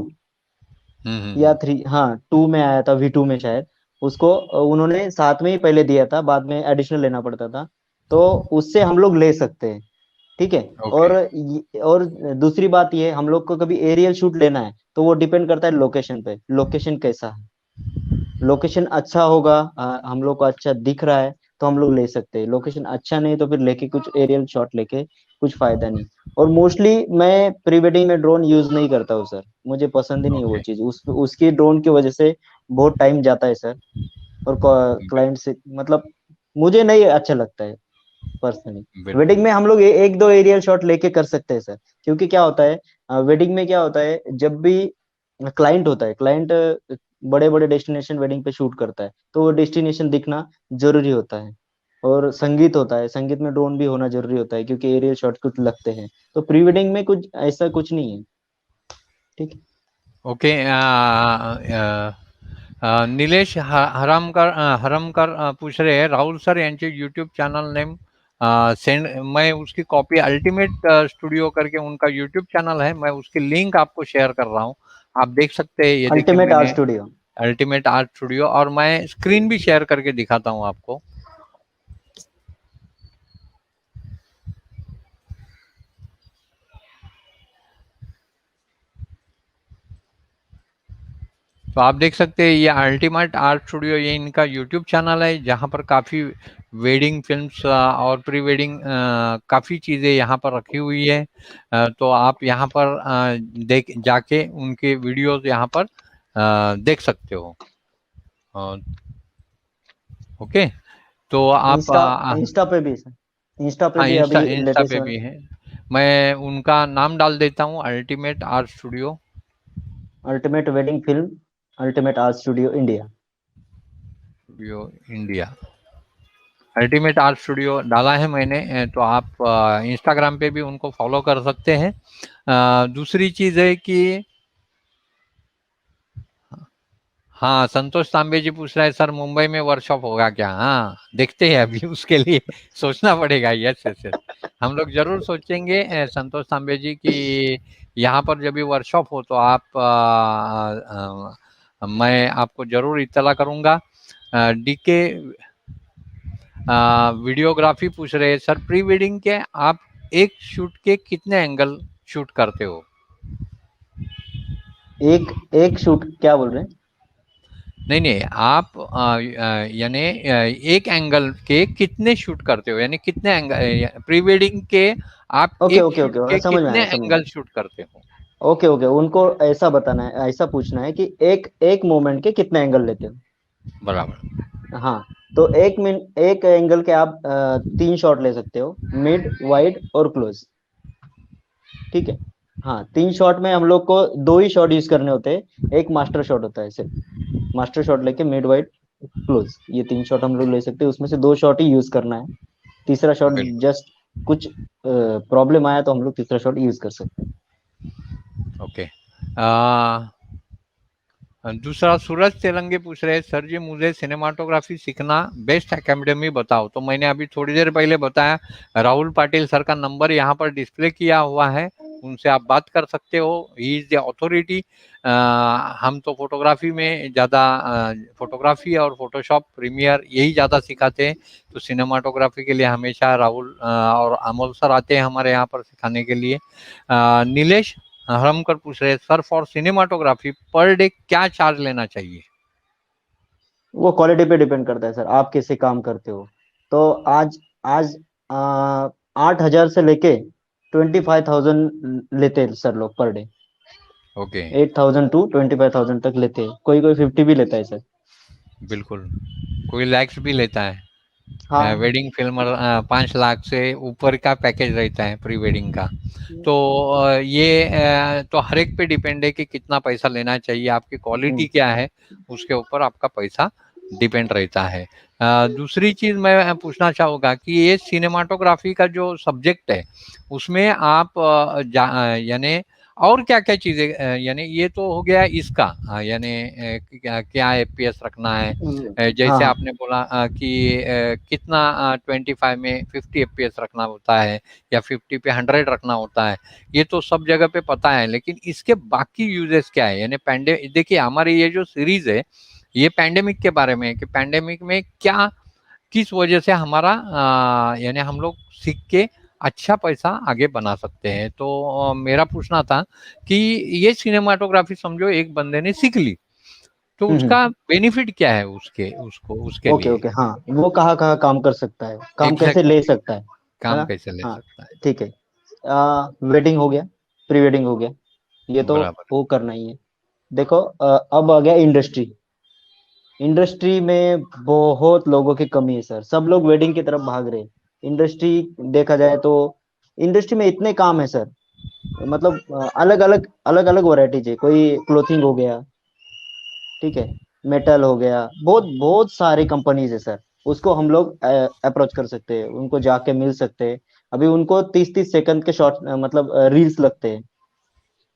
या हम्म। 3, हाँ 2 में आया था, V2 में शायद। उसको उन्होंने साथ में ही पहले दिया था, बाद में एडिशनल लेना पड़ता था। तो उससे हम लोग ले सकते हैं, ठीक है। ओके। और दूसरी बात ये, हम लोग को कभी एरियल शूट लेना है तो वो डिपेंड करता है लोकेशन पे, लोकेशन कैसा है। लोकेशन अच्छा होगा, हम लोग को अच्छा दिख रहा है, तो हम लोग ले सकते हैं। लोकेशन अच्छा नहीं तो फिर लेके कुछ एरियल शॉट लेके कुछ फायदा नहीं। और मोस्टली मैं प्री वेडिंग में ड्रोन यूज नहीं करता हूँ सर, मुझे पसंद ही नहीं है वो ओके। चीज। उसकी ड्रोन की वजह से बहुत टाइम जाता है सर। और क्लाइंट से मतलब मुझे नहीं अच्छा लगता है पर्सनली। वेडिंग बिल्कुल। में हम लोग एक दो एरियल शॉट लेके कर सकते हैं सर। क्योंकि क्या होता है, वेडिंग में क्या होता है, जब भी क्लाइंट होता है, क्लाइंट बड़े बड़े डेस्टिनेशन वेडिंग पे शूट करता है, तो वो डेस्टिनेशन दिखना जरूरी होता है। और संगीत होता है, संगीत में ड्रोन भी होना जरूरी होता है, क्योंकि एरियल शॉट कुछ लगते हैं। तो प्री वेडिंग में कुछ ऐसा कुछ नहीं है, ठीक है। ओके। निलेश हरमकर पूछ रहे हैं, राहुल सर यांचे यूट्यूब चॅनल नेम सेंड, मैं उसकी कॉपी, अल्टीमेट स्टूडियो करके उनका यूट्यूब चैनल है, मैं उसकी लिंक आपको शेयर कर रहा हूँ, आप देख सकते हैं। ये देखिए अल्टीमेट आर्ट मैंने स्टूडियो। अल्टीमेट आर्ट स्टूडियो, और मैं स्क्रीन भी शेयर करके दिखाता हूँ आपको। तो आप देख सकते हैं ये अल्टीमेट आर्ट स्टूडियो, ये इनका यूट्यूब चैनल है, जहाँ पर काफ़ी वेडिंग फिल्म्स और प्री वेडिंग काफ़ी चीज़ें यहाँ पर रखी हुई है। तो आप यहाँ पर देख जाके उनके वीडियोस यहाँ पर देख सकते हो। अ, ओके। तो आप इंस्टा इंस्टा पे भी सर, इंस्टा पे हाँ, भी इंस्टा अभी इंस्टा लेटेस्ट। पे भी है। मैं उनका नाम डाल देता हूँ, ultimate art studio. Ultimate wedding film, ultimate art studio India. Studio India, ultimate art studio डाला है मैंने। तो आप इंस्टाग्राम पे भी उनको फॉलो कर सकते हैं। दूसरी चीज़ है कि हाँ, संतोष तांबे जी पूछ रहे हैं, सर मुंबई में वर्कशॉप होगा क्या? हाँ, देखते हैं, अभी उसके लिए सोचना पड़ेगा। यस यस यस, हम लोग जरूर सोचेंगे संतोष तांबे जी की यहाँ पर जब भी वर्कशॉप हो तो आप मैं आपको जरूर इत्तला करूँगा। डीके वीडियोग्राफी पूछ रहे हैं, सर प्री वेडिंग के आप एक शूट के कितने एंगल शूट करते हो? एक एक शूट क्या बोल रहे हैं? नहीं नहीं, आप यानी एक एंगल के कितने शूट करते हो, यानी कितने एंगल प्री वेडिंग के आप ओके एक ओके शूट ओके, के समझ में कितने आया, समझ में एंगल आया। शूट करते हो? ओके ओके, उनको ऐसा बताना है, ऐसा पूछना है कि एक एक मोमेंट के कितने एंगल लेते हो। बराबर। हाँ, तो एक एंगल के आप 3 शॉट ले सकते हो, मिड, वाइड और क्लोज, ठीक है। हाँ, 3 शॉट में हम लोग को 2 ही शॉट यूज करने होते हैं। एक मास्टर शॉट होता है सिर्फ, मास्टर शॉट लेके मिड, वाइड, क्लोज, ये 3 शॉट हम लोग ले सकते हैं। उसमें से 2 शॉट ही यूज करना है। तीसरा शॉट बिल्कुल। जस्ट कुछ प्रॉब्लम आया तो हम लोग तीसरा शॉट यूज कर सकते हैं। ओके। दूसरा सूरज तेलंगे पूछ रहे हैं, सर जी मुझे सिनेमाटोग्राफी सीखना बेस्ट एकेडमी बताओ। तो मैंने अभी थोड़ी देर पहले बताया, राहुल पाटिल सर का नंबर यहाँ पर डिस्प्ले किया हुआ है, उनसे आप बात कर सकते हो। He is the authority. हम तो फोटोग्राफी में ज़्यादा फोटोग्राफी और फोटोशॉप प्रीमियर यही ज़्यादा सिखाते हैं। तो सिनेमाटोग्राफी के लिए हमेशा राहुल और अमोल सर आते हैं हमारे यहाँ पर सिखाने के लिए। नीलेश हरमकर पूछ रहे हैं, sir for cinematography per day क्या चार्ज लेना चाहिए? वो क्वालिटी पे डिपेंड करता है सर, आप कैसे काम करते हो। तो आज आज 8,000 से लेके 25,000 लेते हैं सर लोग पर डे। ओके। 8,000 टू 25,000 तक लेते हैं, कोई कोई 50 भी लेता है सर। बिल्कुल, कोई लैक्स भी लेता है। हाँ। वेडिंग फिल्मर 5 लाख से ऊपर का पैकेज रहता है प्री वेडिंग का। तो ये तो हर एक पे डिपेंड है कि कितना पैसा लेना चाहिए, आपकी क्वालिटी क्या है, उसके ऊपर आपका पैसा डिपेंड रहता है। दूसरी चीज़ मैं पूछना चाहूँगा कि ये सिनेमाटोग्राफी का जो सब्जेक्ट है, उसमें आप यानी और क्या-क्या चीज़ें यानी ये तो हो गया इसका यानी क्या एफपीएस रखना है, हाँ जैसे हाँ। आपने बोला कि कितना 25 में 50 एफपीएस रखना होता है या 50 पे 100 रखना होता है, ये तो सब जगह पे पता है। लेकिन इसके बाकी यूजेस क्या है, यानी देखिए हमारी ये जो सीरीज है ये पैंडेमिक के बारे में है कि पैंडेमिक में क्या किस वजह से हमारा यानी हम लोग सीख के अच्छा पैसा आगे बना सकते हैं। तो मेरा पूछना था कि ये सिनेमाटोग्राफी समझो एक बंदे ने सीख ली, तो हम्म। उसका बेनिफिट क्या है उसके ओके लिए? ओके, हाँ, वो कहाँ कहाँ काम कर सकता है, काम कैसे एग्जैक्टली, ले सकता है काम ना। कैसे ले हाँ, सकता है? ठीक है। वेडिंग हो गया, प्री वेडिंग हो गया, ये तो बराबर। वो करना ही है। देखो, अब आ गया इंडस्ट्री। इंडस्ट्री में बहुत लोगों की कमी है सर, सब लोग वेडिंग की तरफ भाग रहे हैं। इंडस्ट्री देखा जाए तो इंडस्ट्री में इतने काम है सर, मतलब अलग अलग वैरायटीज है। कोई क्लोथिंग हो गया, ठीक है, मेटल हो गया, बहुत बहुत सारी कंपनीज है सर। उसको हम लोग अप्रोच कर सकते हैं, उनको जाके मिल सकते हैं। अभी उनको 30-30 सेकंड के शॉर्ट, मतलब रील्स लगते हैं,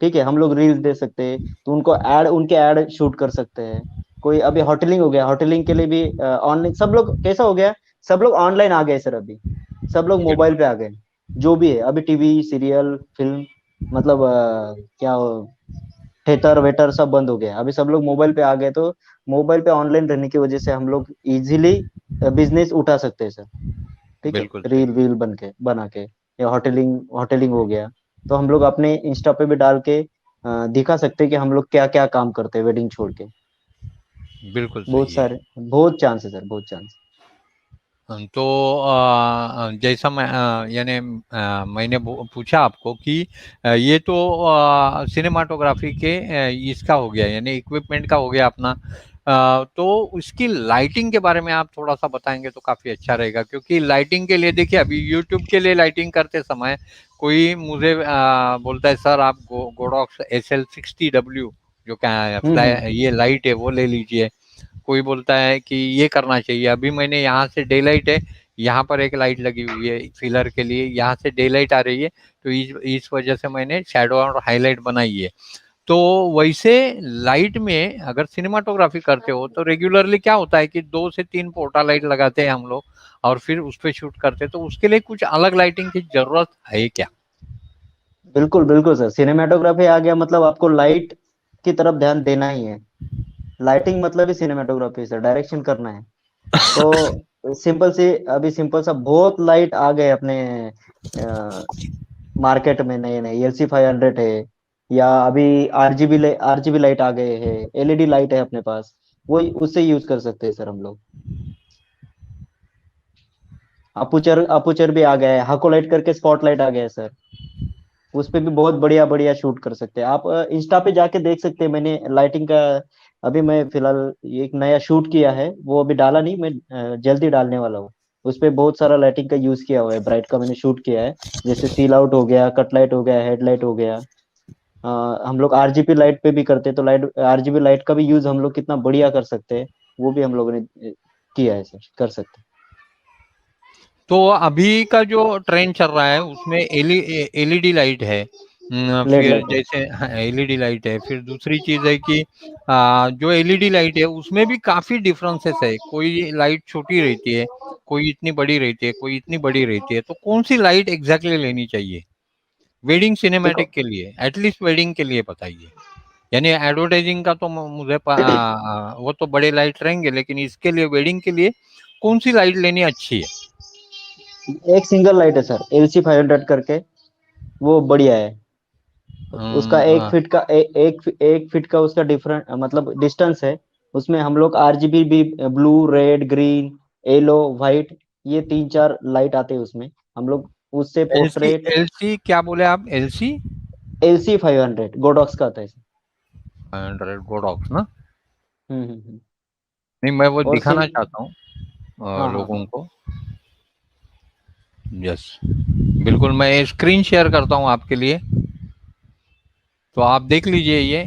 ठीक है, हम लोग रील्स दे सकते हैं, तो उनको ऐड, उनके ऐड शूट कर सकते हैं। कोई अभी होटलिंग हो गया, होटलिंग के लिए भी ऑनलाइन सब लोग, कैसा हो गया, सब लोग ऑनलाइन आ गए सर अभी, सब लोग मोबाइल बिल्कुल। पे आ गए। जो भी है अभी, टीवी सीरियल फिल्म, मतलब क्या, थिएटर वेटर सब बंद हो गया, अभी सब लोग मोबाइल पे आ गए। तो मोबाइल पे ऑनलाइन रहने की वजह से हम लोग इजीली बिजनेस उठा सकते हैं सर, ठीक है, बिल्कुल रील सही। वील बन के बना के। या होटलिंग होटलिंग हो गया, तो हम लोग अपने इंस्टा पे भी डाल के दिखा सकते हैं कि हम लोग क्या क्या काम करते हैं वेडिंग छोड़ के। बिल्कुल बहुत सही है। सारे, बहुत चांस है सर, बहुत चांस। तो जैसा मैं यानी मैंने पूछा आपको कि ये तो सिनेमाटोग्राफी के इसका हो गया यानी इक्विपमेंट का हो गया अपना। तो इसकी लाइटिंग के बारे में आप थोड़ा सा बताएंगे तो काफ़ी अच्छा रहेगा, क्योंकि लाइटिंग के लिए देखिए अभी यूट्यूब के लिए लाइटिंग करते समय कोई मुझे बोलता है सर आप गोडॉक्स SL60W जो क्या है हम्म। ये लाइट है वो ले लीजिए। कोई बोलता है कि ये करना चाहिए। अभी मैंने यहाँ से डे लाइट है, यहाँ पर एक लाइट लगी हुई है फिलर के लिए, यहाँ से डे लाइट आ रही है, तो इस वजह से मैंने शैडो और हाईलाइट बनाई है। तो वैसे लाइट में अगर सिनेमाटोग्राफी करते हो तो रेगुलरली क्या होता है कि 2 से 3 पोर्टा लाइट लगाते हैं हम लोग और फिर उस पर शूट करते हैं, तो उसके लिए कुछ अलग लाइटिंग की जरूरत है क्या? बिल्कुल बिल्कुल सर, सिनेमाटोग्राफी आ गया मतलब आपको लाइट की तरफ ध्यान देना ही है। लाइटिंग मतलब ही सिनेमाटोग्राफी सर, डायरेक्शन करना है। तो सिंपल सी, अभी सिंपल सा बहुत लाइट आ गए अपने मार्केट में, नए नए LC500 है, या अभी आरजीबी लाइट आ गए हैं, एलईडी लाइट है अपने पास, वो उससे यूज कर सकते हैं सर हम लोग। अपूचर अपूचर भी आ गया है, हाको लाइट करके स्पॉट लाइट आ गया है सर, उस पे भी बहुत बढ़िया बढ़िया शूट कर सकते हैं आप। इंस्टा पे जाके देख सकते हैं, मैंने लाइटिंग का अभी मैं फिलहाल एक नया शूट किया है, वो अभी डाला नहीं, मैं जल्दी डालने वाला हूँ। उस पे बहुत सारा लाइटिंग का यूज किया हुआ है, ब्राइट का मैंने शूट किया है। जैसे सील आउट हो गया, कट लाइट हो गया, हेडलाइट हो गया। हम लोग आरजीबी लाइट पे भी करते हैं, तो लाइट आरजीबी लाइट का भी यूज हम लोग कितना बढ़िया कर सकते हैं, वो भी हम लोगों ने किया है सर, कर सकते तो अभी का जो ट्रेंड चल रहा है उसमें एलईडी लाइट है। हैं। लेड फिर लाइट है। जैसे एलईडी लाइट है, फिर दूसरी चीज है कि जो एलईडी लाइट है उसमें भी काफी डिफरेंसेस है। कोई लाइट छोटी रहती है, कोई इतनी बड़ी रहती है, कोई इतनी बड़ी रहती है। तो कौन सी लाइट एग्जैक्टली लेनी चाहिए वेडिंग देखो, सिनेमैटिक के लिए? एटलीस्ट वेडिंग के लिए बताइए। यानी एडवर्टाइजिंग का तो मुझे वो तो बड़े लाइट रहेंगे, लेकिन इसके लिए वेडिंग के लिए कौन सी लाइट लेनी अच्छी है? एक सिंगल लाइट है सर, LC500 करके, वो बढ़िया है। उसका अम, अ, 1 फीट का एक फीट का उसका डिफरेंट, मतलब डिस्टेंस है। उसमें हम लोग आरजीबी भी, blue red green yellow white, ये 3-4 लाइट आते हैं उसमें, हम लोग उससे एलसी पोर्ट्रेट। एलसी क्या बोले आप? एलसी LC 500 गोडॉक्स का आता है सर। 500 गोडॉक्स ना? हम्म। नहीं, मैं वो और दिखाना चाहता हूँ हाँ हाँ लोगों को। यस, बिल्कुल, मैं स्क्रीन शेयर करता हूँ आपके लिए, तो आप देख लीजिए ये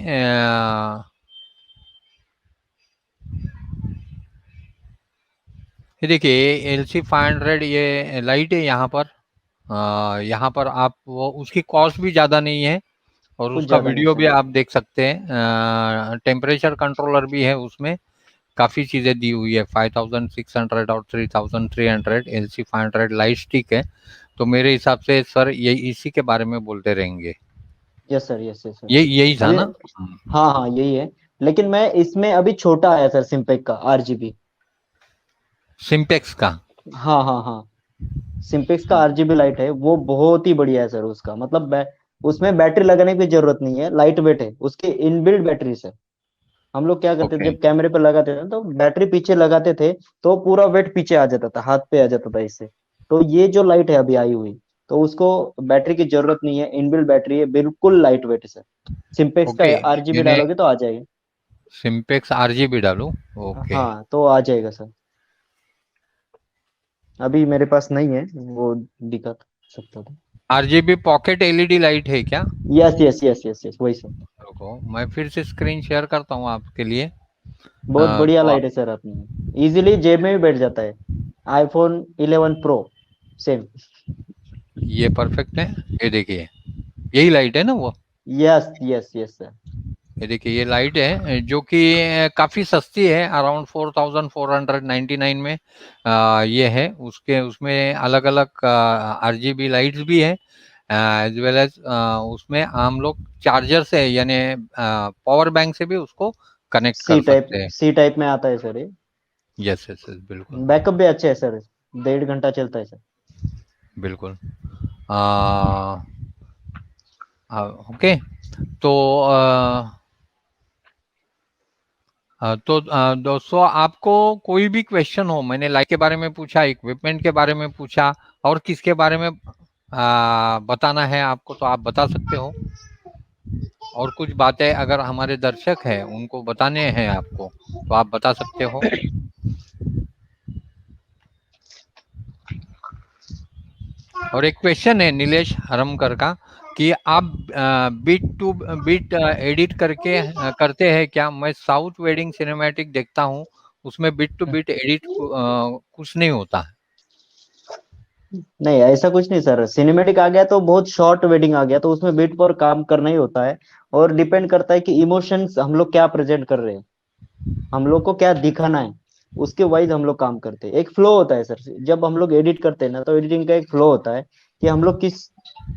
देखिए LC 500 ये लाइट है यहाँ पर। यहाँ पर आप वो उसकी कॉस्ट भी ज़्यादा नहीं है और कुछ उसका ज्यादा नहीं वीडियो सर। भी आप देख सकते हैं। टेम्परेचर कंट्रोलर भी है उसमें, काफ़ी चीज़ें दी हुई है। 5600 और 3300 LC 500 लाइट स्टिक है। तो मेरे हिसाब से सर ये इसी के बारे में बोलते रहेंगे। Yes sir, yes yes sir. ये यही था अभी ना? हाँ हाँ यही है, लेकिन मैं इसमें अभी छोटा आया सर सिम्पेक का RGB। सिम्पेक्स का? हाँ हाँ हाँ, सिम्पेक्स का RGB लाइट है, वो बहुत ही बढ़िया है सर। उसका मतलब उसमें बैटरी लगाने की जरूरत नहीं है, लाइट वेट है, उसके इनबिल्ट बैटरी से। हम लोग क्या करते थे ओके जब कैमरे पे लगाते थे तो बैटरी पीछे लगाते थे, तो पूरा वेट पीछे आ जाता था, हाथ पे आ जाता था इससे। तो ये जो लाइट है अभी आई हुई, तो उसको बैटरी की जरूरत नहीं है, इनबिल्ट बैटरी है, बिल्कुल लाइट वेट है सर। सिम्पेक्स का ओके, RGB यानी डालोगे तो आ जाएगा। सिम्पेक्स RGB डालूं? ओके। हाँ तो आ जाएगा सर। अभी मेरे पास नहीं है, वो दिखा सकता था। RGB पॉकेट LED लाइट है क्या? Yes yes yes yes yes, वही सर। रुको, मैं फिर से स्क्रीन शेयर करता हूँ आपके लिए। बहुत बढ़िया तो लाइट है सर, अपनी इजीली जेब में भी बैठ जाता है। iPhone 11 Pro same. ये परफेक्ट है। ये देखिए, यही लाइट है ना वो? Yes yes yes sir. ये देखिए, ये लाइट है जो कि काफ़ी सस्ती है, अराउंड 4499 में ये है। उसके उसमें अलग अलग RGB लाइट्स भी है, एज वेल एज उसमें हम लोग चार्जर से यानी पावर बैंक से भी उसको कनेक्ट कर सकते हैं। सी टाइप में आता है सर ये। यस यस यस, बिल्कुल बैकअप भी अच्छे है सर, 1.5 घंटा चलता है सर। बिल्कुल। ओके, तो दोस्तों, आपको कोई भी क्वेश्चन हो, मैंने लाइट के बारे में पूछा, इक्विपमेंट के बारे में पूछा, और किसके बारे में बताना है आपको, तो आप बता सकते हो। और कुछ बातें अगर हमारे दर्शक हैं उनको बताने हैं आपको, तो आप बता सकते हो। और एक क्वेश्चन है नीलेश हरमकर का कि आप बीट टू बीट एडिट करके करते हैं क्या? मैं साउथ वेडिंग सिनेमैटिक देखता हूँ, उसमें बीट टू बीट एडिट कुछ नहीं होता है। नहीं ऐसा कुछ नहीं सर, सिनेमेटिक आ गया तो बहुत शॉर्ट वेडिंग आ गया, तो उसमें बीट पर काम करना ही होता है। और डिपेंड करता है कि इमोशंस हम लोग क्या प्रेजेंट कर रहे हैं, हम लोग को क्या दिखाना है, उसके वाइज हम लोग काम करते हैं। एक फ्लो होता है सर, जब हम लोग एडिट करते हैं ना, तो एडिटिंग का एक फ्लो होता है कि हम लोग किस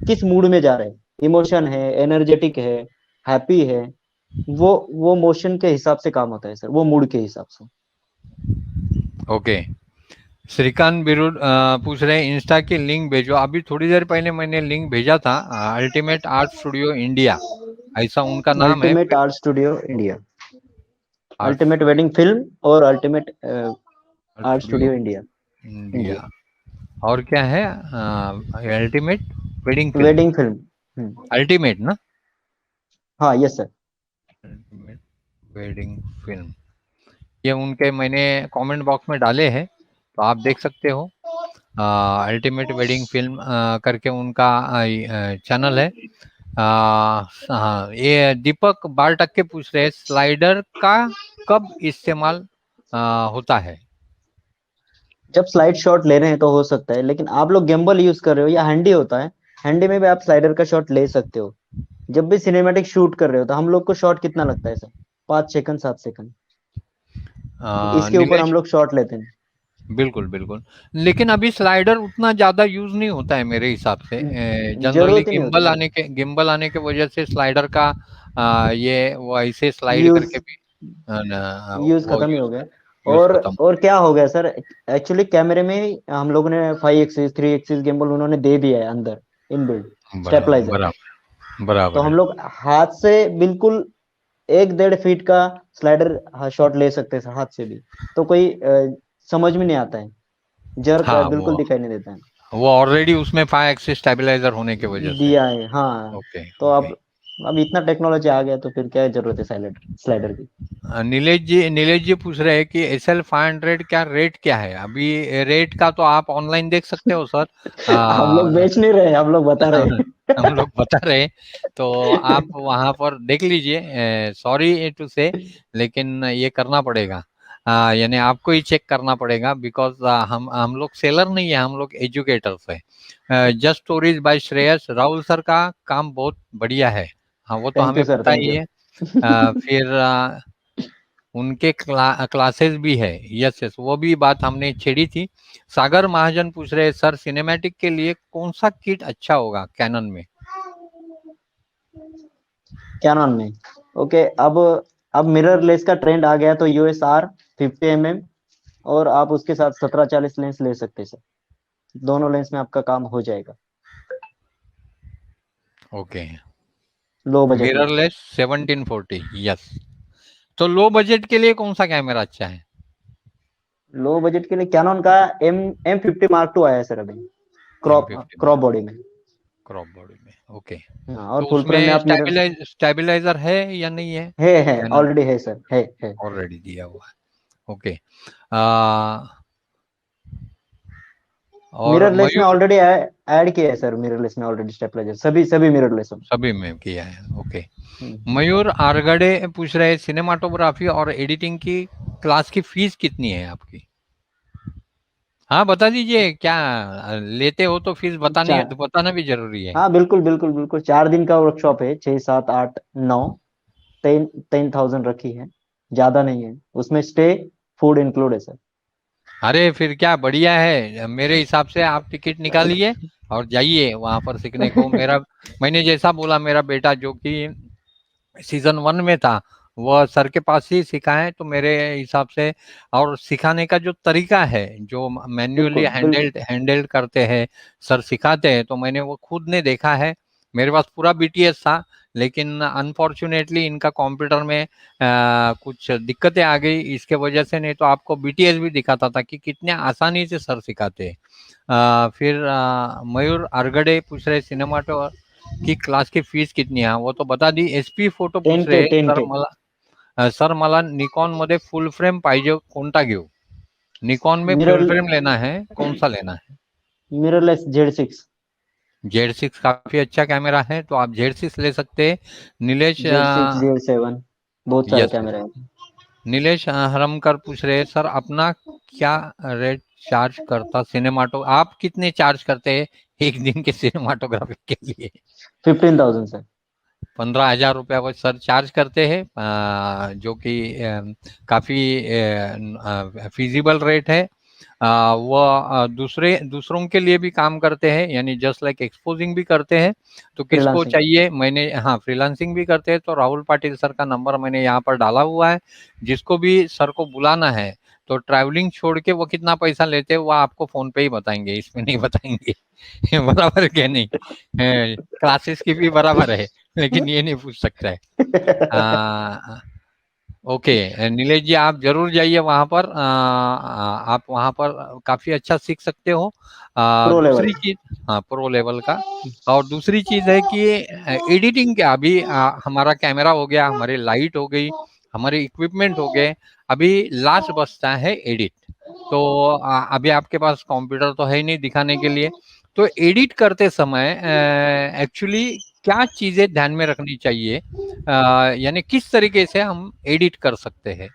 किस मूड में जा रहे हैं, इमोशन है, एनर्जेटिक है, हैप्पी है, वो मोशन के हिसाब से काम होता है सर, वो मूड के हिसाब से। ओके, श्रीकांत बिरुद पूछ रहे हैं इंस्टा की लिंक भेजो। अभी थोड़ी देर पहले मैंने लिंक भेजा था, अल्टीमेट आर्ट स्टूडियो इंडिया, ऐसा उनका नाम है। Ultimate art studio India, art ultimate wedding film और ultimate art studio studio India. India. India और क्या है? Ultimate wedding film. Wedding film. Ultimate ना? हाँ yes sir. Ultimate wedding film, ये उनके मैंने कमेंट बॉक्स में डाले हैं, तो आप देख सकते हो। अल्टीमेट वेडिंग फिल्म करके उनका चैनल है। हाँ, ये दीपक बारटक के पूछ रहे हैं स्लाइडर का कब इस्तेमाल होता है? जब स्लाइड शॉट ले रहे हैं तो हो सकता है, लेकिन आप लोग गिम्बल यूज कर रहे हो या हैंडी होता है, हैंडी में भी आप स्लाइडर का शॉट ले सकते हो। जब भी सिनेमैटिक शूट कर रहे हो तो हम लोग को शॉट कितना लगता है सर, 5 सेकंड 7 सेकंड, इसके ऊपर हम नीलेश, लोग शॉट लेते हैं। बिल्कुल बिल्कुल, लेकिन अभी स्लाइडर उतना ज्यादा यूज नहीं होता है मेरे हिसाब से। जनरली जरूरत ही नहीं होती सर, गिम्बल आने के वजह से स्लाइडर का ये वो ऐसे स्लाइड यूज करके भी यूज वो खत्म ही हो गया। यूज खत्म। और क्या हो गया सर, एक्चुअली कैमरे में ही हम लोगों ने 5 एक्सिस 3 एक्सिस गिम्बल उन्होंने दे दिया है अंदर, इनबिल्ट बराबर स्टेबलाइजर। बराबर तो बराबर हम है। लोग हाथ से बिल्कुल 1-1.5 फीट का स्लाइडर शॉट ले सकते हैं हाथ से भी, तो कोई समझ में नहीं आता है। जर्क हाँ बिल्कुल दिखाई नहीं देता है। वो ऑलरेडी उसमें 5 एक्सिस स्टेबलाइजर होने की वजह से। दिया है हाँ। ओके तो ओके। अब इतना टेक्नोलॉजी आ गया तो फिर क्या जरूरत है स्लाइडर स्लाइडर की। नीलेश जी पूछ रहे हैं कि SL 500 क्या रेट क्या है अभी। रेट का तो आप ऑनलाइन देख सकते हो सर। हम लोग बेच नहीं रहे, हम लोग बता रहे हैं। हम लोग बता रहे हैं, तो आप वहां पर देख लीजिए। सॉरी टू से, लेकिन ये करना पड़ेगा। यानी आपको ही चेक करना पड़ेगा, बिकॉज हम लोग सेलर नहीं है, हम लोग एजुकेटर्स है। Just stories bye Shreyas Rahul sir का काम बहुत बढ़िया है। हाँ वो तो थैंक यू हमें सर, पता थैंक ही यू। है। फिर उनके क्लासेस भी है। यस यस, वो भी बात हमने छेड़ी थी। सागर महाजन पूछ रहे हैं, सर सिनेमैटिक के लिए कौन सा किट अच्छा होगा कैनन में। कैनन में ओके। अब मिरर लेस का ट्रेंड आ गया तो USR 50 mm, और आप उसके साथ 1740 लेंस ले सकते हैं सर। दोनों लेंस में आपका काम हो जाएगा ओके। लो बजट में। Mirrorless 1740, yes. तो लो बजट के लिए कौन सा कैमरा अच्छा है। लो बजट के लिए कैनन का M50 Mark II आया है सर अभी, क्रॉप M50 क्रॉप बॉडी में। क्रॉप बॉडी में, ओके। हाँ, और तो फुल फ्रेम में उसमें आप मिरर स्टेबलाइजर है या नहीं है। है कैनन ऑलरेडी है सर, है। ऑलरेडी दिया हुआ है, ओके। आ, और मिररलेस में मयूर ऑलरेडी ऐड किया है सर, मिररलेस में ऑलरेडी स्टेबलाइजर सभी मिररलेस में। सभी में किया है, ओके। हम्म। मयूर आरगड़े पूछ रहे हैं, सिनेमाटोग्राफी और एडिटिंग की क्लास की फीस कितनी है आपकी। हाँ बता दीजिए, क्या लेते हो तो फीस चार बताना भी जरूरी है। हाँ बिल्कुल बिल्कुल बिल्कुल, 4 दिन का वर्कशॉप है, 6 7 8 9, 10,000 रखी है, ज्यादा नहीं है। उसमें स्टे फूड इंक्लूड है सर। अरे फिर क्या बढ़िया है, मेरे हिसाब से आप टिकट निकालिए और जाइए वहां पर सीखने को। मैंने जैसा बोला, मेरा बेटा जो कि सीजन 1 में था, वह सर के पास ही सीखा है, तो मेरे हिसाब से। और सिखाने का जो तरीका है, जो मैन्युअली बिल्कुल बिल्कुल हैंडल्ड करते हैं, सर सिखाते हैं, तो मैंने वो खुद ने देखा है। मेरे पास पूरा BTS था, लेकिन अनफॉर्चुनेटली इनका कंप्यूटर में कुछ दिक्कतें आ गई, इसके वजह से। नहीं तो आपको BTS भी दिखाता था कि कितने आसानी से सर सिखाते हैं। फिर मयूर अरगड़े पूछ रहे सिनेमाटो की क्लास की फीस कितनी आहे वो तो बता दी। SP फोटो टेन पूछ के रहे, टेन सर के मला सर मला निकॉन मध्ये फुल फ्रेम पाहिजे, कोणता घेऊ। निकॉन में फुल मिरर फ्रेम लेना है, कौन सा लेना है। Mirrorless Z6। Z6 काफी अच्छा कैमरा है, तो आप Z6 ले सकते हैं। नीलेश Z6 Z7 बहुत सारे यस कैमरे हैं। नीलेश हरमकर पूछ रहे हैं, सर अपना क्या रेट चार्ज करता सिनेमाटो, आप कितने चार्ज करते हैं एक दिन के सिनेमाटोग्राफी के लिए। 15,000 सर। 15,000 रुपया वो सर चार्ज करते हैं, जो कि काफ़ी फिजिबल रेट है। वो दूसरों के लिए भी काम करते हैं, यानी जस्ट लाइक एक्सपोजिंग भी करते हैं। तो किसको फ्रीलांसिंग। चाहिए, मैंने हाँ फ्रीलांसिंग भी करते हैं, तो राहुल पाटिल सर का नंबर मैंने यहाँ पर डाला हुआ है। जिसको भी सर को बुलाना है, तो ट्रैवलिंग छोड़ के वो कितना पैसा लेते हैं वो आपको फोन पे ही बताएंगे, इसमें नहीं बताएंगे। बराबर क्या नहीं, क्लासेस की भी बराबर है, लेकिन ये नहीं पूछ सकता है। ओके नीलेश जी, आप जरूर जाइए वहां पर। आप वहां पर काफी अच्छा सीख सकते हो। Pro level. दूसरी चीज, हाँ प्रो लेवल का। और दूसरी चीज है कि एडिटिंग का अभी हमारा कैमरा हो गया, हमारी लाइट हो गई, हमारे इक्विपमेंट हो गए, अभी लास्ट बचता है एडिट। तो अभी आपके पास कंप्यूटर तो है ही नहीं दिखाने के लिए। तो एडिट करते समय एक्चुअली क्या चीजें ध्यान में रखनी चाहिए, यानी किस तरीके से हम एडिट कर सकते हैं।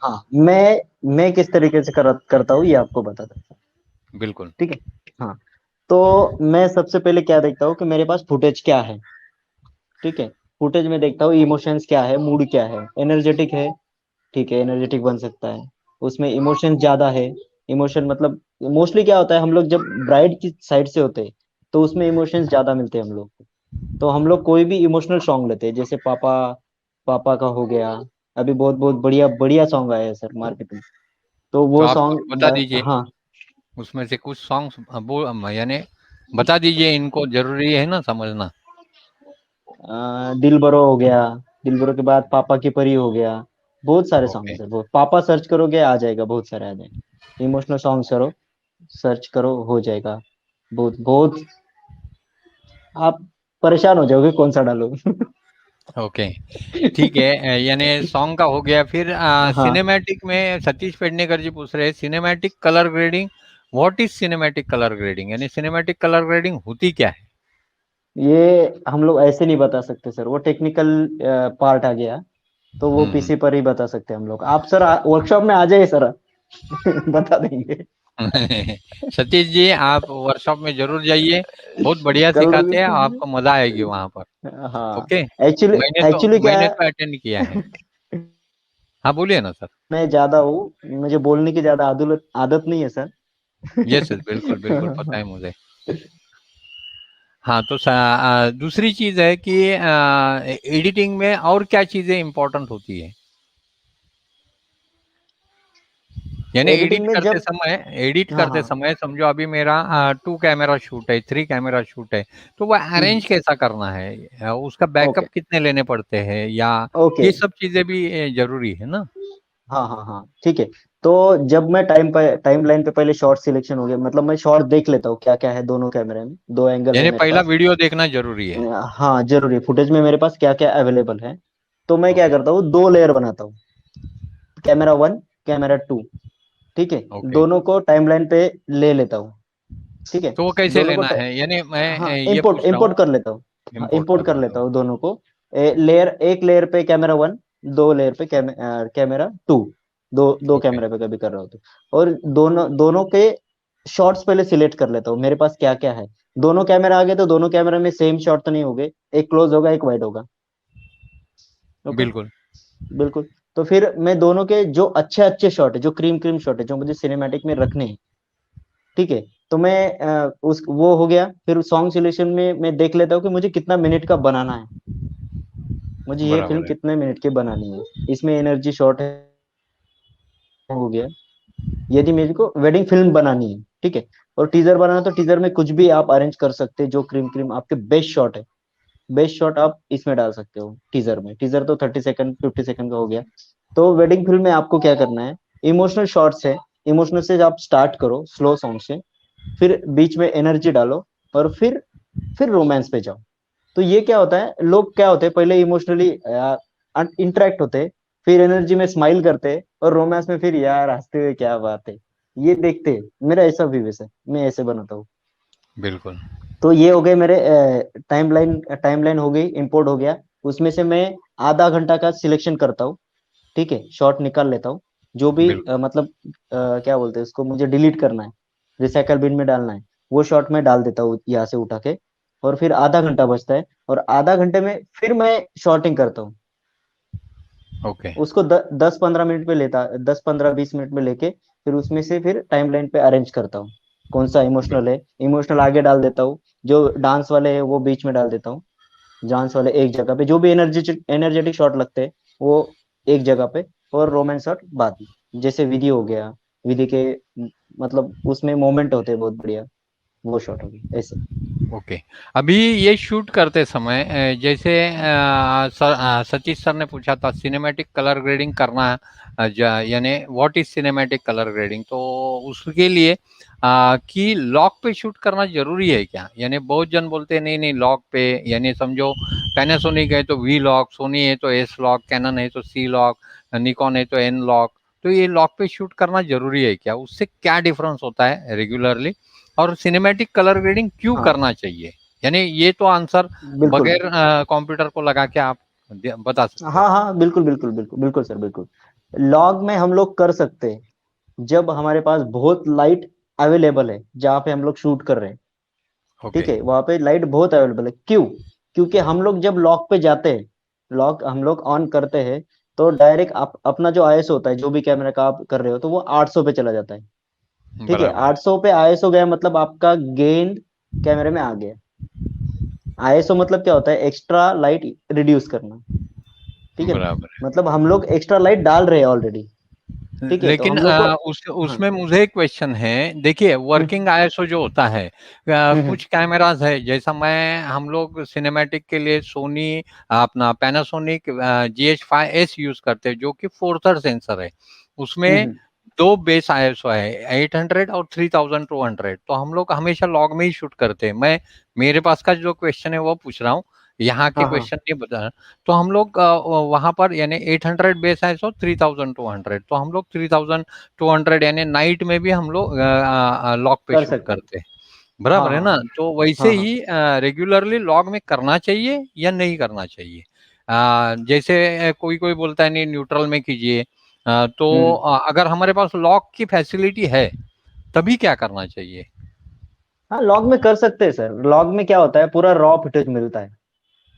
हाँ, मैं किस तरीके से करता हूँ ये आपको बताता हूँ। बिल्कुल। ठीक है। हाँ, तो मैं सबसे पहले क्या देखता हूँ कि मेरे पास फुटेज क्या है। ठीक है। फुटेज में देखता हूँ इमोशंस क्या है, मूड क्या है, एनर्जेटिक है। ठीक है, एनर्जेटिक बन सकता है। उसमें इमोशन ज्यादा है। इमोशन मतलब मोस्टली क्या होता है, हम लोग जब ब्राइड की साइड से होते हैं तो उसमें इमोशंस ज्यादा मिलते हैं हम लोग को। तो हम लोग कोई भी इमोशनल सॉन्ग लेते हैं, जैसे पापा पापा का हो गया। अभी बहुत बहुत बढ़िया बढ़िया सॉन्ग आया है सर मार्केट में। तो तो वो आप कुछ बता सॉन्ग दीजिए, हाँ। उसमें से कुछ सॉन्ग्स यानी बता दीजिए, इनको जरूरी है ना समझना। दिल बरो हो गया। दिल बरो के बाद पापा की परी हो गया। बहुत सारे सॉन्ग ओके है सर, बहुत पापा सर्च करोगे आ जाएगा, बहुत सारे आ जाएंगे। इमोशनल सॉन्ग करो। सर्च करो हो जाएगा। बहुत बहुत आप परेशान हो जाओगे कौन सा डालो। ओके, ठीक है। यानी सॉन्ग का हो गया। फिर हाँ, सिनेमैटिक में सतीश पेडनेकर जी पूछ रहे हैं, cinematic colour grading, what is cinematic colour grading, यानी सिनेमैटिक कलर ग्रेडिंग होती क्या है? ये हम लोग ऐसे नहीं बता सकते सर, वो टेक्निकल पार्ट आ गया, तो वो हम्म। पीसी पर ही बता सकते हैं हम लोग। आप सर वर्कशॉप में आ जाइए सर। बता देंगे। सतीश जी, आप वर्कशॉप में जरूर जाइए, बहुत बढ़िया कल। सिखाते हैं, आपको मजा आएगी वहां पर। हाँ, ओके, एक्चुअली एक्चुअली क्या मैंने है, तो अटेंड किया है। हाँ, बोलिए ना सर। मैं ज्यादा हूँ, मुझे बोलने की ज्यादा आदत आदत नहीं है सर। यस यस, बिल्कुल बिल्कुल पता है मुझे। हाँ, तो दूसरी चीज है कि एडिटिंग में और क्या चीजें इंपॉर्टेंट होती है, यानी एडिटिंग में जब, एडिट हाँ करते हाँ, समय समझो अभी मेरा 2 कैमरा शूट है, 3 कैमरा शूट है, तो वो हम्म, अरेंज कैसा करना है, उसका ओके बैकअप कितने लेने पड़ते हैं, या ओके, ये सब चीजें भी जरूरी है ना? हाँ हाँ हाँ, ठीक है। तो जब मैं टाइम लाइन पे पहले शॉर्ट सिलेक्शन हो गया, मतलब मैं शॉर्ट देख लेता हूँ क्या क्या है दोनों कैमरे में, दो एंगल है यानी मेरे पहला पास। वीडियो देखना जरूरी है। हाँ जरूरी, फुटेज में मेरे पास क्या क्या अवेलेबल है। तो मैं क्या ओके। करता हूँ, दो लेयर बनाता हूँ, कैमरा वन, कैमरा टू, ठीक है। ओके, दोनों को टाइमलाइन पे ले लेता हूँ, ठीक है। तो वो कैसे दोनों को लेना है, यानी मैं हाँ, ये इंपोर्ट पूछ रहा हूँ। इंपोर्ट कर लेता हूँ। हाँ, इम्पोर्ट इंपोर्ट कर कर लेते लेता हो। हूँ दोनों को। लेयर, एक लेयर पे कैमरा वन, दो लेयर पे कैमरा टू, दो दो ओके। कैमरे पे कभी कर रहा हूँ तो। और दोनों दोनों के शॉट्स पहले सिलेक्ट कर लेता हूँ, मेरे पास क्या क्या है। दोनों कैमरा आ गए तो दोनों कैमरा में सेम शॉट तो नहीं होंगे, एक क्लोज होगा एक वाइड होगा। ओके, बिल्कुल। बिल्कुल। तो फिर मैं दोनों के जो अच्छे अच्छे शॉट है, जो क्रीम क्रीम शॉट है, जो मुझे सिनेमैटिक में रखने हैं, ठीक है। तो मैं उस वो हो गया। फिर सॉन्ग सिलेक्शन में मैं देख लेता हूँ कि मुझे कितना मिनट का बनाना है, मुझे ये फिल्म बराबर है। कितने मिनट की बनानी है। इसमें एनर्जी शॉट है, हो गया। यदि मेरे को वेडिंग फिल्म बनानी है, ठीक है, और टीजर बनाना, तो टीजर में कुछ भी आप अरेंज कर सकते हैं, जो क्रीम क्रीम आपके बेस्ट शॉट है, बेस्ट शॉट आप इसमें डाल सकते हो टीजर में। टीजर तो 30 सेकंड 50 सेकंड का हो गया। तो वेडिंग फिल्म में आपको क्या करना है, इमोशनल शॉट्स है, इमोशनल से आप स्टार्ट करो स्लो सॉन्ग से, फिर बीच में एनर्जी डालो, और फिर रोमांस पे जाओ। तो ये क्या होता है, लोग क्या होते हैं, पहले इमोशनली इंटरेक्ट होते हैं, फिर एनर्जी में स्माइल करते हैं, और रोमांस में फिर यार हंसते हुए क्या बात है, ये देखते हैं। मेरा ऐसा व्यू है, मैं ऐसे बनाता हूँ। बिल्कुल। तो ये हो गए मेरे टाइमलाइन हो गई, इंपोर्ट हो गया। उसमें से मैं आधा घंटा का सिलेक्शन करता हूँ, ठीक है, शॉट निकाल लेता हूँ। जो भी बिल्कुल। मतलब क्या बोलते हैं उसको, मुझे डिलीट करना है, रिसाइकल बिन में डालना है, वो शॉट मैं डाल देता हूँ यहाँ से उठा के। और फिर आधा घंटा बचता है, और आधा घंटे में फिर मैं शॉर्टिंग करता हूँ। ओके। उसको 10-15 मिनट में लेता, 10-15-20 मिनट में लेके फिर उसमें से फिर टाइमलाइन पे अरेंज करता हूँ। कौन सा इमोशनल है, इमोशनल आगे डाल देता हूँ, जो डांस वाले है वो बीच में डाल देता हूँ, डांस वाले एक जगह पे, जो भी एनर्जेटिक शॉट लगते हैं वो एक जगह पे, और रोमांस शॉट बाद में, जैसे विधि हो गया, विधि के मतलब उसमें मोमेंट होते हैं बहुत बढ़िया, वो शॉट हो गई ऐसे। ओके, अभी ये शूट करते समय जैसे सतीश सर ने पूछा था सिनेमैटिक कलर ग्रेडिंग करना यानी what is cinematic colour grading, तो उसके लिए कि लॉक पे शूट करना जरूरी है क्या, यानी बहुत जन बोलते हैं नहीं नहीं लॉक पे, यानी समझो पैनासोनिक है तो वी लॉक, सोनी है तो एस लॉक, कैनन है तो सी लॉक, निकॉन है तो एन लॉक, तो ये लॉक पे शूट करना जरूरी है क्या, उससे क्या डिफरेंस होता है रेगुलरली, और सिनेमैटिक कलर ग्रेडिंग क्यों हाँ, करना चाहिए, यानी ये तो आंसर बिल्कुल। बगैर कंप्यूटर को लगा के आप बता सकते हाँ हाँ, बिल्कुल बिल्कुल बिल्कुल बिल्कुल सर, बिल्कुल। लॉग में हम लोग कर सकते हैं जब हमारे पास बहुत लाइट अवेलेबल है, जहाँ पे हम लोग शूट कर रहे हैं, हो। ठीक ओके। है, वहां पे लाइट बहुत अवेलेबल है। क्यों? क्योंकि हम लोग जब लॉक पे जाते हैं, लॉक हम लोग ऑन करते हैं, तो डायरेक्ट अपना जो आईएसओ होता है, जो भी कैमरा का आप कर रहे हो, तो वो 800 पे चला जाता है, ठीक है। बराबर है। 800 पे आईएसओ गया मतलब आपका गेन कैमरे में आ गया। आईएसओ मतलब क्या होता है, एक्स्ट्रा लाइट रिड्यूस करना, ठीक है ना। बराबर मतलब हम लोग एक्स्ट्रा लाइट डाल रहे हैं ऑलरेडी, है, ठीक है, तो लेकिन हम लोग को। हाँ, उसमें मुझे एक क्वेश्चन है, देखिए वर्किंग हम्म आईएसओ जो होता है, हम्म कुछ कैमराज है जैसा मैं हम लोग सिनेमैटिक के लिए सोनी अपना पैनासोनिक GH5S यूज करते हैं जो कि फोर्थर सेंसर है, हम्म उसमें हम्म दो बेस आईएसओ है, 800 और 3200। तो हम लोग हमेशा लॉग में ही शूट करते हैं। मैं मेरे पास का जो क्वेश्चन है वो पूछ रहा हूँ, यहाँ के हाँ हाँ क्वेश्चन नहीं बता। तो हम लोग वहां पर यानी 800 बेस आईएसओ, 3200। तो हम लोग 3200 यानी नाइट में भी हम लोग लॉग पे कर शूट सकते हैं। करते हैं, हाँ बराबर है हाँ ना। तो वैसे हाँ हाँ। ही रेगुलरली लॉग में करना चाहिए या नहीं करना चाहिए। जैसे कोई कोई बोलता है नहीं न्यूट्रल में कीजिए। तो हम्म। अगर हमारे पास लॉग की फैसिलिटी है तभी क्या करना चाहिए। हाँ लॉग में कर सकते हैं सर। लॉग में क्या होता है, पूरा रॉ फुटेज मिलता है।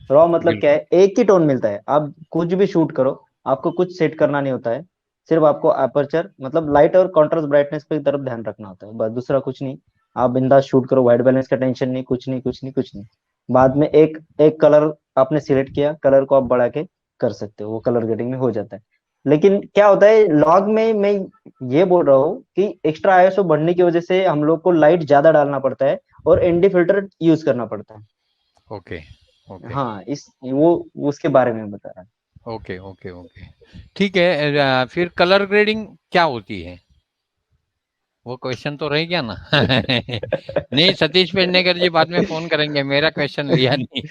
रॉ मतलब क्या बिल्कुल। है, एक ही टोन मिलता है, आप कुछ भी शूट करो, आपको कुछ सेट करना नहीं होता है। सिर्फ आपको अपर्चर मतलब लाइट और कॉन्ट्रास्ट ब्राइटनेस पे तरफ ध्यान रखना होता है, बस दूसरा कुछ नहीं। आप बिंदास शूट करो, व्हाइट बैलेंस का टेंशन नहीं, कुछ नहीं कुछ नहीं कुछ नहीं। बाद में एक एक कलर आपने सिलेक्ट किया, कलर को आप बढ़ा के कर सकते हो, वो कलर ग्रेडिंग में हो जाता है। लेकिन क्या होता है लॉग में, मैं ये बोल रहा हूँ कि एक्स्ट्रा आईएसओ बढ़ने की वजह से हम लोग को लाइट ज्यादा डालना पड़ता है और एनडी फिल्टर यूज करना पड़ता है। ओके ओके हाँ इस वो उसके बारे में बता रहा ओके ओके ओके ठीक है। फिर कलर ग्रेडिंग क्या होती है, वो क्वेश्चन तो रह गया ना। नहीं, सतीश पेडनेकर जी बाद में फोन करेंगे, मेरा क्वेश्चन लिया नहीं।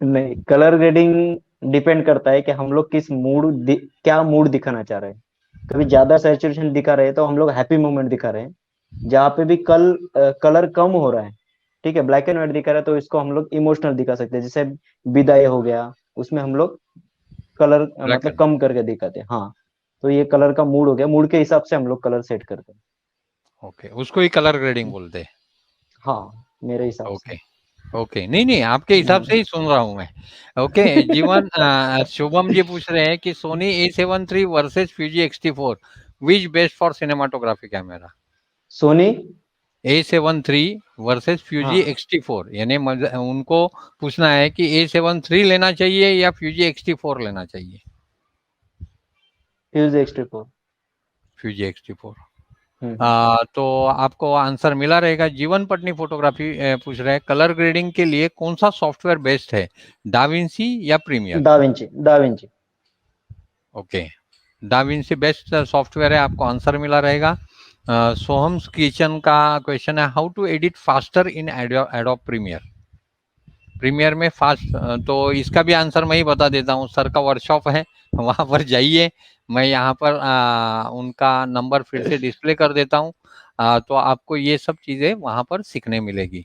नहीं, कलर ग्रेडिंग डिपेंड करता है कि हम लोग किस क्या मूड दिखाना चाह रहे हैं। कभी ज्यादा सैचुरेशन दिखा रहे हैं तो हम लोग हैप्पी मोमेंट दिखा रहे हैं। जहाँ पे भी कलर कम हो रहा है, ठीक है, ब्लैक एंड व्हाइट दिखा रहा है, तो इसको हम लोग इमोशनल दिखा सकते हैं। जैसे विदाई हो गया, उसमें हम लोग कलर ब्लैक मतलब एंड कम करके दिखाते हैं। हाँ, तो ये कलर का मूड हो गया, मूड के हिसाब से हम लोग कलर सेट करते हैं। ओके, उसको ही कलर ग्रेडिंग बोलते हैं। हाँ मेरे हिसाब से। ओके ओके, नहीं नहीं, आपके हिसाब से हाँ। ही सुन रहा हूँ मैं। ओके जीवन, शुभम जी पूछ रहे हैं कि Sony A73 versus Fuji X-T4, which best for cinematography camera. Sony. A73 versus Fuji हाँ, X-T4, यानी उनको पूछना है कि A73 लेना चाहिए या फ्यूजी X-T4 लेना चाहिए। Fuji X-T4। Fuji X-T4। Hmm. तो आपको आंसर मिला रहेगा। जीवन पटनी फोटोग्राफी पूछ रहे हैं कलर ग्रेडिंग के लिए कौन सा सॉफ्टवेयर बेस्ट है, डाविंसी या Premiere. Davinci Davinci. Okay, Davinci best software है, आपको आंसर मिला रहेगा। सोहम्स किचन का क्वेश्चन है how to edit faster in Adobe Premiere. Premiere में फास्ट, तो इसका भी आंसर मैं ही बता देता हूँ। सर का वर्कशॉप है, वहाँ पर जाइए। मैं यहाँ पर उनका नंबर फिर से डिस्प्ले कर देता हूँ। तो आपको ये सब चीज़ें वहाँ पर सीखने मिलेगी।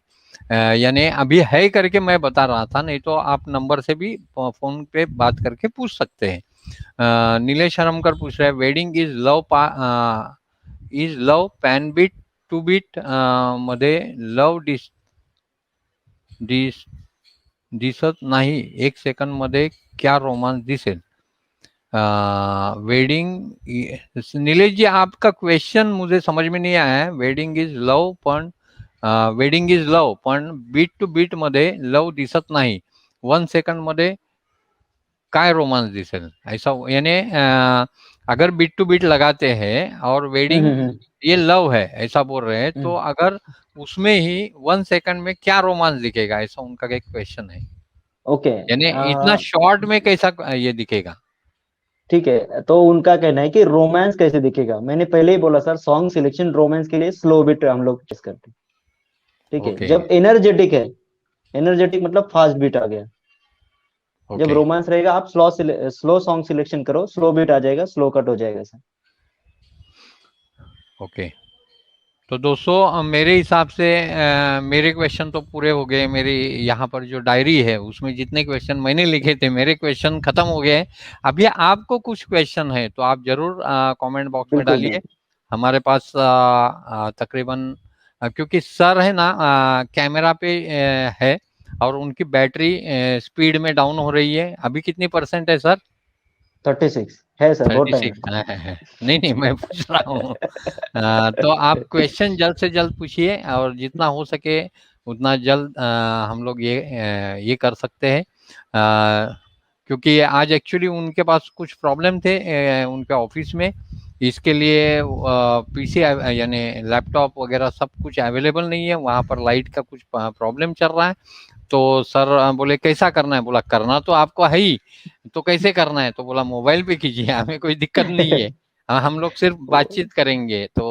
यानी अभी है करके मैं बता रहा था, नहीं तो आप नंबर से भी फोन पे बात करके पूछ सकते हैं। नीलेश हरमकर पूछ रहे हैं वेडिंग इज लव पॅन बीट टू बीट मध्ये लव डिस दिसत नाही, एक सेकंड मध्ये क्या रोमांस दिसेल। वेडिंग, नीलेश जी आपका क्वेश्चन मुझे समझ में नहीं आया है। वेडिंग इज लव पण बीट टू बीट मध्ये लव दिसत नाही, 1 सेकंड मध्ये काय रोमांस दिसेल, ऐसा यानी अगर बीट टू बीट लगाते हैं और वेडिंग हम्म। ये लव है ऐसा बोल रहे हैं, तो हम्म। अगर उसमें ही 1 सेकंड में क्या रोमांस दिखेगा, ऐसा उनका एक क्वेश्चन है। ओके। यानी इतना शॉर्ट में कैसा ये दिखेगा। ठीक है, तो उनका कहना है कि रोमांस कैसे दिखेगा। मैंने पहले ही बोला सर, सॉन्ग सिलेक्शन रोमांस के लिए स्लो बीट हम लोग टेस्ट करते हैं। ठीक है, ओके जब एनर्जेटिक है, एनर्जेटिक मतलब फास्ट बीट आ गया। जब ओके रोमांस रहेगा आप स्लो सॉन्ग सिलेक्शन करो, स्लो बीट आ जाएगा, स्लो कट हो जाएगा सर। ओके। तो दोस्तों मेरे हिसाब से मेरे क्वेश्चन तो पूरे हो गए। मेरी यहाँ पर जो डायरी है उसमें जितने क्वेश्चन मैंने लिखे थे, मेरे क्वेश्चन खत्म हो गए हैं। अभी आपको कुछ क्वेश्चन है तो आप जरूर कमेंट बॉक्स में बिल्कुल डालिए। बिल्कुल। हमारे पास तकरीबन क्योंकि सर है ना कैमरा पे है और उनकी बैटरी स्पीड में डाउन हो रही है। अभी कितनी परसेंट है सर। 36 है सर, बहुत टाइम 36 है। नहीं नहीं, मैं पूछ रहा हूँ। तो आप क्वेश्चन जल्द से जल्द पूछिए और जितना हो सके उतना जल्द हम लोग ये कर सकते हैं। क्योंकि आज एक्चुअली उनके पास कुछ प्रॉब्लम थे उनके ऑफिस में। इसके लिए पीसी यानी लैपटॉप वगैरह सब कुछ अवेलेबल नहीं है, वहाँ पर लाइट का कुछ प्रॉब्लम चल रहा है। तो सर बोले कैसा करना है, बोला करना तो आपको है ही, तो कैसे करना है, तो बोला मोबाइल पे कीजिए, हमें कोई दिक्कत नहीं है। हाँ, हम लोग सिर्फ तो बातचीत करेंगे, तो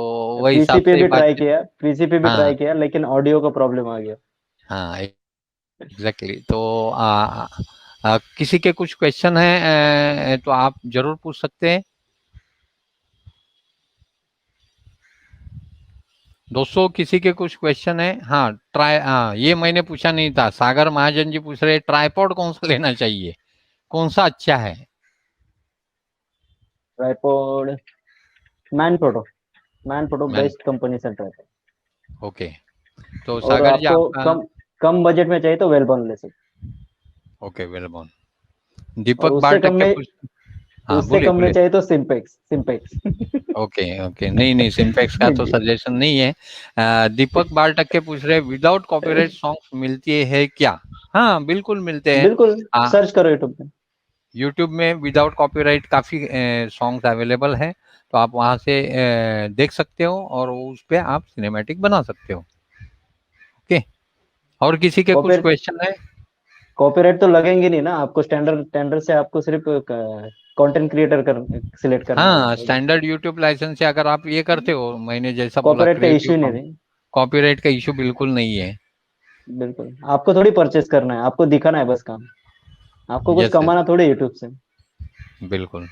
वही पीसी हिसाब पे से ही भी ट्राई बातचीत। किया, पीसी पे भी ट्राई हाँ, किया, लेकिन ऑडियो का प्रॉब्लम आ गया। हाँ, एग्जैक्टली। तो किसी के कुछ क्वेश्चन है तो आप जरूर पूछ सकते हैं दोस्तों। किसी के कुछ क्वेश्चन है? हाँ, ये मैंने पूछा नहीं था। सागर महाजन जी पूछ रहे ट्राइपॉड कौन सा लेना चाहिए, कौन सा अच्छा है? Tripod, man photo, man photo man, best company से ट्राइपॉड। ओके। तो और सागर जी आपको आपका, कम कम बजट में चाहिए तो वेलबॉर्न ले सकते। ओके, वेलबॉन। और दीपक बारटक के पूछ, हाँ उससे बोलिए कम में बोलिए। चाहिए तो सिंपेक्स, सिंपेक्स। ओके, ओके, नहीं नहीं, सिंपेक्स का तो सजेशन नहीं है। दीपक बारटक के पूछ रहे विदाउट कॉपीराइट सॉन्ग्स मिलती है क्या? हाँ, बिल्कुल मिलते हैं। बिल्कुल, सर्च करो यूट्यूब पे। यूट्यूब में विदाउट कॉपीराइट काफ़ी सॉन्ग्स अवेलेबल हैं, तो आप वहाँ से देख सकते हो और उस पे आप सिनेमैटिक बना सकते हो। ओके। और किसी के कुछ कॉपीराइट, क्वेश्चन है? कॉपीराइट तो लगेंगे नहीं ना आपको, स्टैंडर्ड टेंडर से आपको सिर्फ कंटेंट क्रिएटर कर सिलेक्ट करना हाँ, है। स्टैंडर्ड यूट्यूब लाइसेंस से अगर आप ये करते हो, मैंने जैसा बोला कॉपीराइट का क्रिएटिव इश्यू नहीं कॉम, है। कॉपीराइट का इशू बिल्कुल नहीं है। बिल्कुल, आपको थोड़ी परचेस करना है, आपको दिखाना है बस काम, आपको कुछ यस, कमाना थोड़ी यूट्यूब से। बिल्कुल।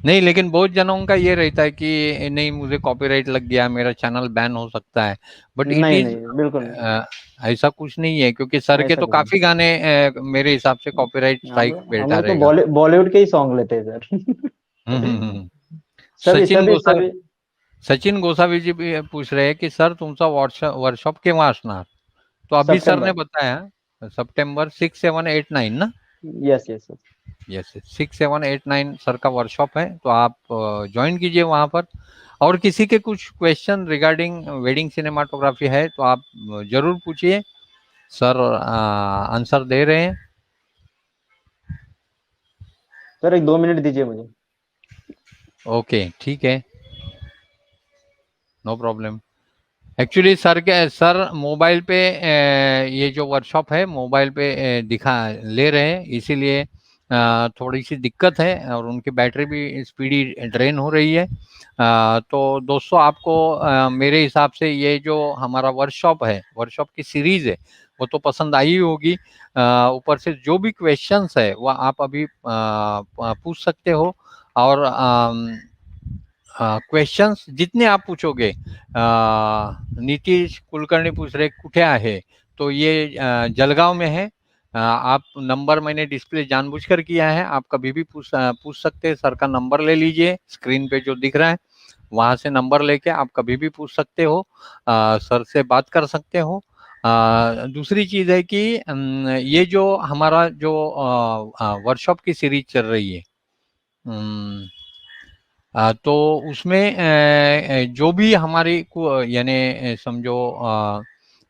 नहीं, लेकिन बहुत जनों का ये रहता है कि नहीं, मुझे कॉपीराइट लग गया, मेरा चैनल बैन हो सकता है। बट इट नहीं इज, नहीं, बिल्कुल नहीं, ऐसा कुछ नहीं है, क्योंकि सर के ऐसा तो कुछ काफी गाने मेरे हिसाब से कॉपीराइट नहीं। स्ट्राइक हम बैठा लोग तो रहेगा। बॉलीवुड के ही सॉन्ग लेते हैं सर। हम्म, हम्म। सभी सचिन सभी गोसा सभी। सचिन गोसावी जी भी पूछ रहे हैं कि सर तुमचा वर्कशॉप केव्हा असणार? तो अभी सर ने सितंबर। बताया सितंबर 6, 7, 8, 9 ना। Yes yes yes. Yes, 6, 7, 8, 9 sir का वर्कशॉप है, तो आप ज्वाइन कीजिए वहाँ पर। और किसी के कुछ क्वेश्चन रिगार्डिंग वेडिंग सिनेमाटोग्राफी है तो आप जरूर पूछिए, सर आंसर दे रहे हैं। सर एक 2 मिनट दीजिए मुझे। ओके, ठीक है, no problem. Actually sir mobile पे ये जो वर्कशॉप है मोबाइल पे दिखा ले रहे हैं, इसीलिए थोड़ी सी दिक्कत है और उनकी बैटरी भी स्पीडी ड्रेन हो रही है। तो दोस्तों आपको मेरे हिसाब से ये जो हमारा वर्कशॉप है, वर्कशॉप की सीरीज है, वो तो पसंद आई होगी। ऊपर से जो भी क्वेश्चंस है वो आप अभी पूछ सकते हो। और क्वेश्चन्स जितने आप पूछोगे, नीतीश कुलकर्णी पूछ रहे कुठे आहे, तो ये जलगांव में है। आप नंबर मैंने डिस्प्ले जानबूझकर किया है, आप कभी भी पूछ सकते हैं। सर का नंबर ले लीजिए, स्क्रीन पे जो दिख रहा है वहां से नंबर लेके आप कभी भी पूछ सकते हो, सर से बात कर सकते हो। दूसरी चीज है कि ये जो हमारा जो वर्कशॉप की सीरीज चल रही है, तो उसमें जो भी हमारी यानी समझो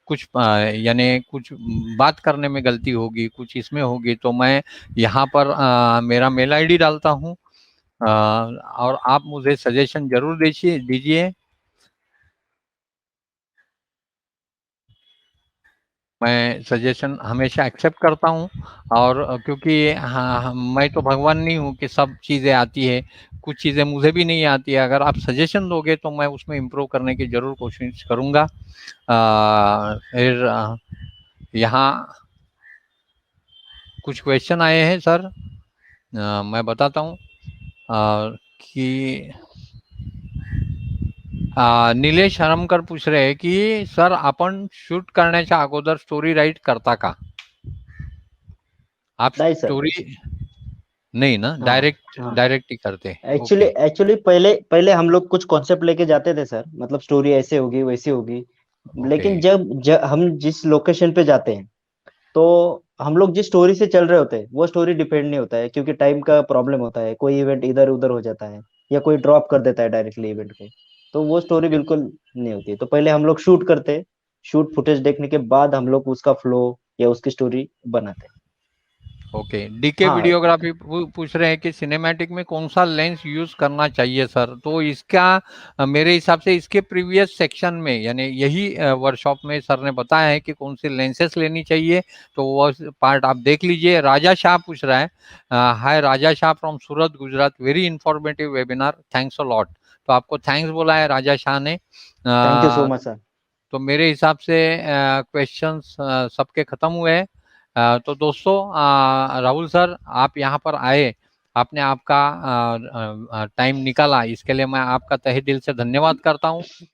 कुछ यानी कुछ बात करने में गलती होगी, कुछ इसमें होगी, तो मैं यहाँ पर मेरा मेल आईडी डालता हूँ, और आप मुझे सजेशन जरूर दीजिए। मैं सजेशन हमेशा एक्सेप्ट करता हूँ। और क्योंकि हाँ, मैं तो भगवान नहीं हूँ कि सब चीज़ें आती है, कुछ चीज़ें मुझे भी नहीं आती है। अगर आप सजेशन दोगे तो मैं उसमें इम्प्रूव करने की ज़रूर कोशिश करूँगा। फिर यहाँ कुछ क्वेश्चन आए हैं सर, मैं बताता हूँ कि निलेश हरमकर पूछ रहे हैं कि सर आपण शूट करण्याच्या अगोदर स्टोरी राईट करता का? आप नहीं सर। स्टोरी नहीं ना, हाँ डायरेक्ट हाँ। डायरेक्ट ही करते हैं? एक्चुअली ओके, एक्चुअली पहले पहले हम लोग कुछ कॉन्सेप्ट लेके जाते थे सर, मतलब स्टोरी ऐसे होगी वैसी होगी। ओके, लेकिन जब हम जिस लोकेशन पे जाते हैं, तो हम लोग जिस स्टोरी से चल रहे होते हैं वो स्टोरी डिपेंड नहीं होता है, क्योंकि टाइम का प्रॉब्लम होता है, कोई इवेंट इधर उधर हो जाता है, या कोई ड्रॉप कर देता है डायरेक्टली इवेंट को। तो वो स्टोरी ओके, बिल्कुल नहीं होती है। तो पहले हम लोग शूट करते हैं, शूट फुटेज देखने के बाद हम लोग उसका फ्लो या उसकी स्टोरी बनाते हैं। ओके, डीके हाँ वीडियोग्राफी पूछ रहे हैं कि सिनेमैटिक में कौन सा लेंस यूज करना चाहिए सर। तो इसका मेरे हिसाब से इसके प्रीवियस सेक्शन में यानी यही वर्कशॉप में सर ने बताया है कि कौन सी लेंसेस लेनी चाहिए, तो वो पार्ट आप देख लीजिए। राजा शाह पूछ रहा है, hi Raja Shah from Surat Gujarat, very informative webinar, thanks a lot. तो आपको थैंक्स बोला है राजा शाह ने। Thank you so much sir. तो मेरे हिसाब से क्वेश्चंस सबके खत्म हुए हैं। तो दोस्तों, राहुल सर आप यहाँ पर आए, आपने आपका टाइम निकाला, इसके लिए मैं आपका तहे दिल से धन्यवाद करता हूँ।